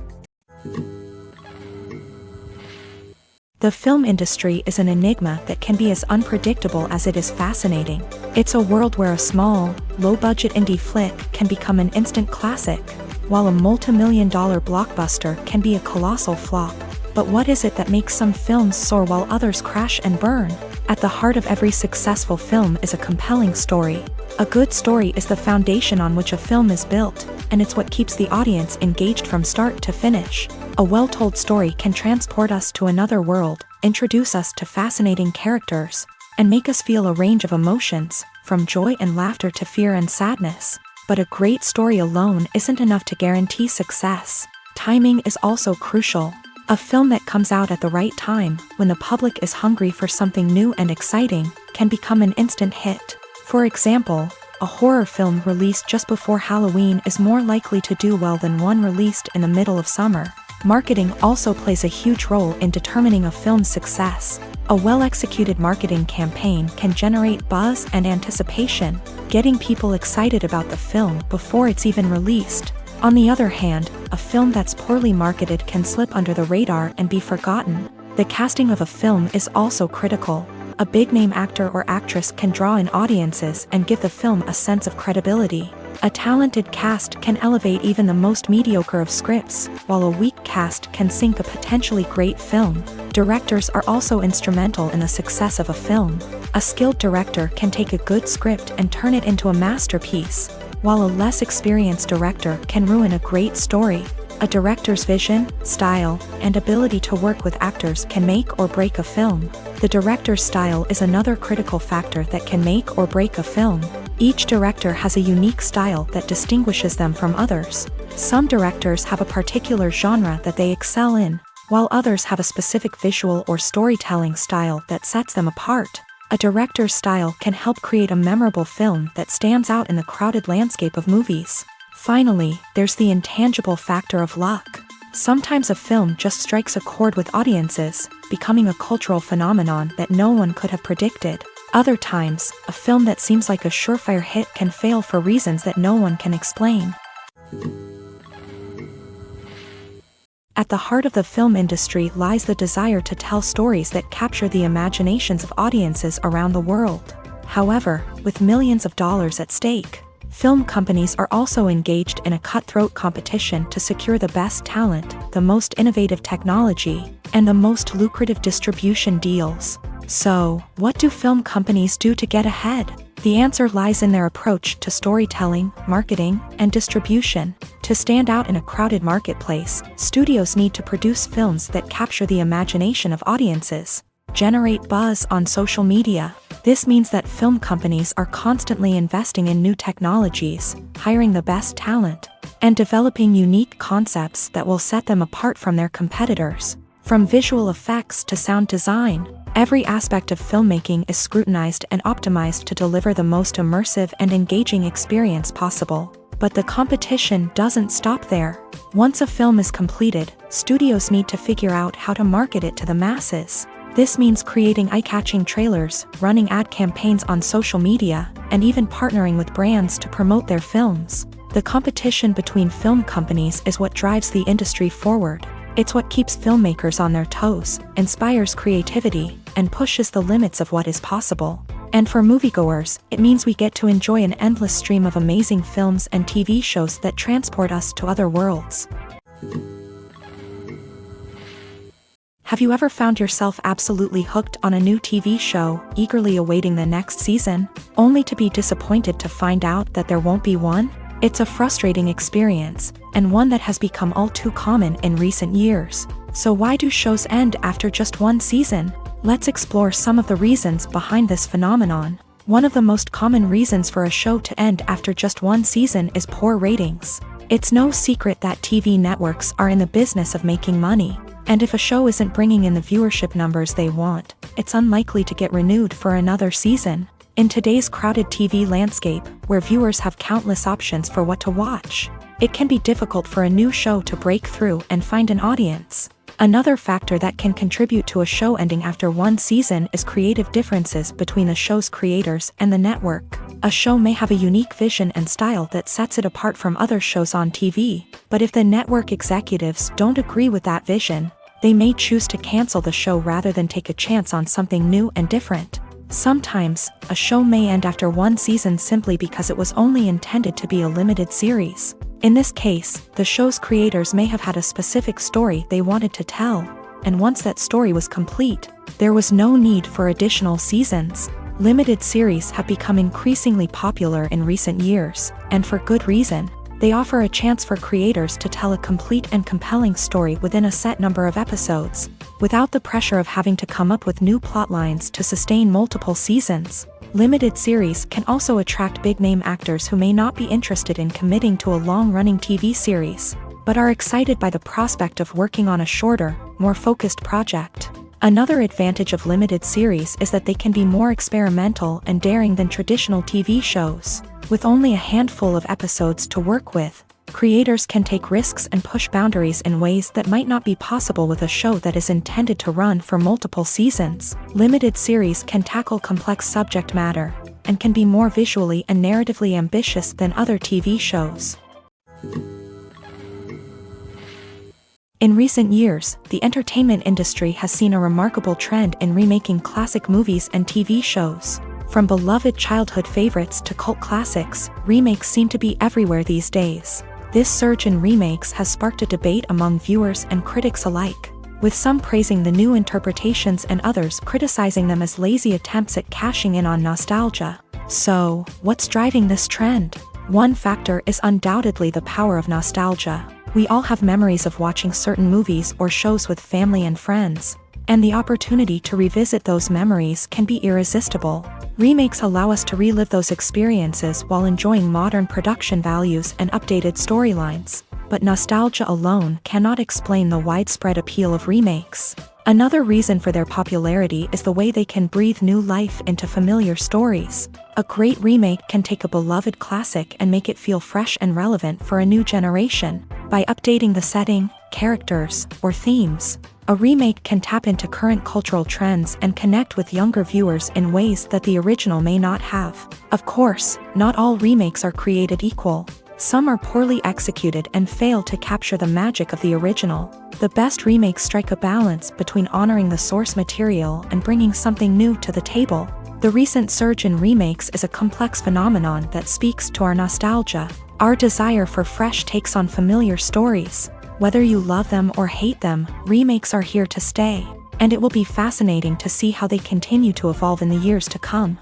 The film industry is an enigma that can be as unpredictable as it is fascinating. It's a world where a small, low-budget indie flick can become an instant classic, while a multi-million-dollar blockbuster can be a colossal flop. But what is it that makes some films soar while others crash and burn? At the heart of every successful film is a compelling story. A good story is the foundation on which a film is built, and it's what keeps the audience engaged from start to finish. A well-told story can transport us to another world, introduce us to fascinating characters, and make us feel a range of emotions, from joy and laughter to fear and sadness. But a great story alone isn't enough to guarantee success. Timing is also crucial. A film that comes out at the right time, when the public is hungry for something new and exciting, can become an instant hit. For example, a horror film released just before Halloween is more likely to do well than one released in the middle of summer. Marketing also plays a huge role in determining a film's success. A well-executed marketing campaign can generate buzz and anticipation, getting people excited about the film before it's even released. On the other hand, a film that's poorly marketed can slip under the radar and be forgotten. The casting of a film is also critical. A big-name actor or actress can draw in audiences and give the film a sense of credibility. A talented cast can elevate even the most mediocre of scripts, while a weak cast can sink a potentially great film. Directors are also instrumental in the success of a film. A skilled director can take a good script and turn it into a masterpiece, while a less experienced director can ruin a great story. A director's vision, style, and ability to work with actors can make or break a film. The director's style is another critical factor that can make or break a film. Each director has a unique style that distinguishes them from others. Some directors have a particular genre that they excel in, while others have a specific visual or storytelling style that sets them apart. A director's style can help create a memorable film that stands out in the crowded landscape of movies. Finally, there's the intangible factor of luck. Sometimes a film just strikes a chord with audiences, becoming a cultural phenomenon that no one could have predicted. Other times, a film that seems like a surefire hit can fail for reasons that no one can explain. At the heart of the film industry lies the desire to tell stories that capture the imaginations of audiences around the world. However, with millions of dollars at stake, film companies are also engaged in a cutthroat competition to secure the best talent, the most innovative technology, and the most lucrative distribution deals. So, what do film companies do to get ahead? The answer lies in their approach to storytelling, marketing, and distribution. To stand out in a crowded marketplace, studios need to produce films that capture the imagination of audiences, generate buzz on social media. This means that film companies are constantly investing in new technologies, hiring the best talent, and developing unique concepts that will set them apart from their competitors. From visual effects to sound design, every aspect of filmmaking is scrutinized and optimized to deliver the most immersive and engaging experience possible. But the competition doesn't stop there. Once a film is completed, studios need to figure out how to market it to the masses. This means creating eye-catching trailers, running ad campaigns on social media, and even partnering with brands to promote their films. The competition between film companies is what drives the industry forward. It's what keeps filmmakers on their toes, inspires creativity, and pushes the limits of what is possible. And for moviegoers, it means we get to enjoy an endless stream of amazing films and TV shows that transport us to other worlds. Have you ever found yourself absolutely hooked on a new TV show, eagerly awaiting the next season, only to be disappointed to find out that there won't be one? It's a frustrating experience, and one that has become all too common in recent years. So why do shows end after just one season? Let's explore some of the reasons behind this phenomenon. One of the most common reasons for a show to end after just one season is poor ratings. It's no secret that TV networks are in the business of making money, and if a show isn't bringing in the viewership numbers they want, it's unlikely to get renewed for another season. In today's crowded TV landscape, where viewers have countless options for what to watch, it can be difficult for a new show to break through and find an audience. Another factor that can contribute to a show ending after one season is creative differences between the show's creators and the network. A show may have a unique vision and style that sets it apart from other shows on TV, but if the network executives don't agree with that vision, they may choose to cancel the show rather than take a chance on something new and different. Sometimes, a show may end after one season simply because it was only intended to be a limited series. In this case, the show's creators may have had a specific story they wanted to tell, and once that story was complete, there was no need for additional seasons. Limited series have become increasingly popular in recent years, and for good reason. They offer a chance for creators to tell a complete and compelling story within a set number of episodes, without the pressure of having to come up with new plot lines to sustain multiple seasons. Limited series can also attract big-name actors who may not be interested in committing to a long-running TV series, but are excited by the prospect of working on a shorter, more focused project. Another advantage of limited series is that they can be more experimental and daring than traditional TV shows. With only a handful of episodes to work with, Creators can take risks and push boundaries in ways that might not be possible with a show that is intended to run for multiple seasons. Limited series can tackle complex subject matter and can be more visually and narratively ambitious than other TV shows. In recent years, the entertainment industry has seen a remarkable trend in remaking classic movies and TV shows. From beloved childhood favorites to cult classics, remakes seem to be everywhere these days. This surge in remakes has sparked a debate among viewers and critics alike, with some praising the new interpretations and others criticizing them as lazy attempts at cashing in on nostalgia. So, what's driving this trend? One factor is undoubtedly the power of nostalgia. We all have memories of watching certain movies or shows with family and friends, and the opportunity to revisit those memories can be irresistible. Remakes allow us to relive those experiences while enjoying modern production values and updated storylines, but nostalgia alone cannot explain the widespread appeal of remakes. Another reason for their popularity is the way they can breathe new life into familiar stories. A great remake can take a beloved classic and make it feel fresh and relevant for a new generation. By updating the setting, characters, or themes, a remake can tap into current cultural trends and connect with younger viewers in ways that the original may not have. Of course, not all remakes are created equal. Some are poorly executed and fail to capture the magic of the original. The best remakes strike a balance between honoring the source material and bringing something new to the table. The recent surge in remakes is a complex phenomenon that speaks to our nostalgia, our desire for fresh takes on familiar stories. Whether you love them or hate them, remakes are here to stay, and it will be fascinating to see how they continue to evolve in the years to come.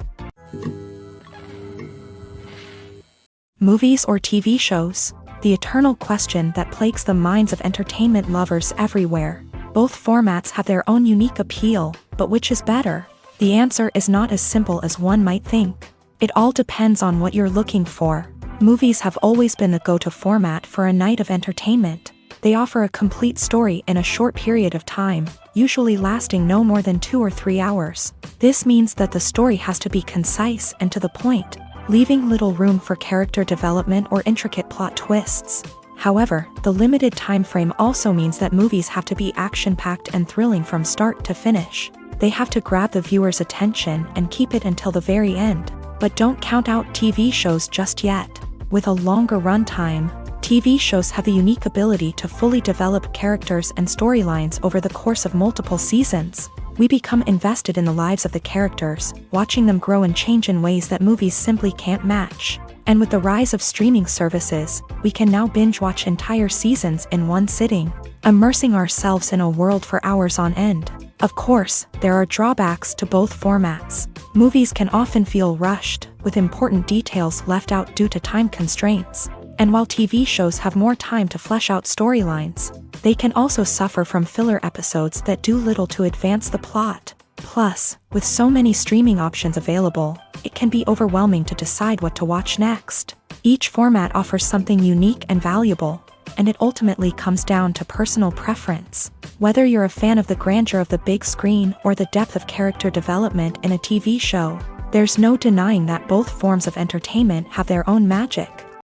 Movies or TV shows? The eternal question that plagues the minds of entertainment lovers everywhere. Both formats have their own unique appeal, but which is better? The answer is not as simple as one might think. It all depends on what you're looking for. Movies have always been the go-to format for a night of entertainment. They offer a complete story in a short period of time, usually lasting no more than 2 or 3 hours. This means that the story has to be concise and to the point, leaving little room for character development or intricate plot twists. However, the limited time frame also means that movies have to be action-packed and thrilling from start to finish. They have to grab the viewer's attention and keep it until the very end. But don't count out TV shows just yet. With a longer runtime, TV shows have the unique ability to fully develop characters and storylines over the course of multiple seasons. We become invested in the lives of the characters, watching them grow and change in ways that movies simply can't match. And with the rise of streaming services, we can now binge-watch entire seasons in one sitting, immersing ourselves in a world for hours on end. Of course, there are drawbacks to both formats. Movies can often feel rushed, with important details left out due to time constraints. And while TV shows have more time to flesh out storylines, they can also suffer from filler episodes that do little to advance the plot. Plus, with so many streaming options available, it can be overwhelming to decide what to watch next. Each format offers something unique and valuable, and it ultimately comes down to personal preference. Whether you're a fan of the grandeur of the big screen or the depth of character development in a TV show, there's no denying that both forms of entertainment have their own magic.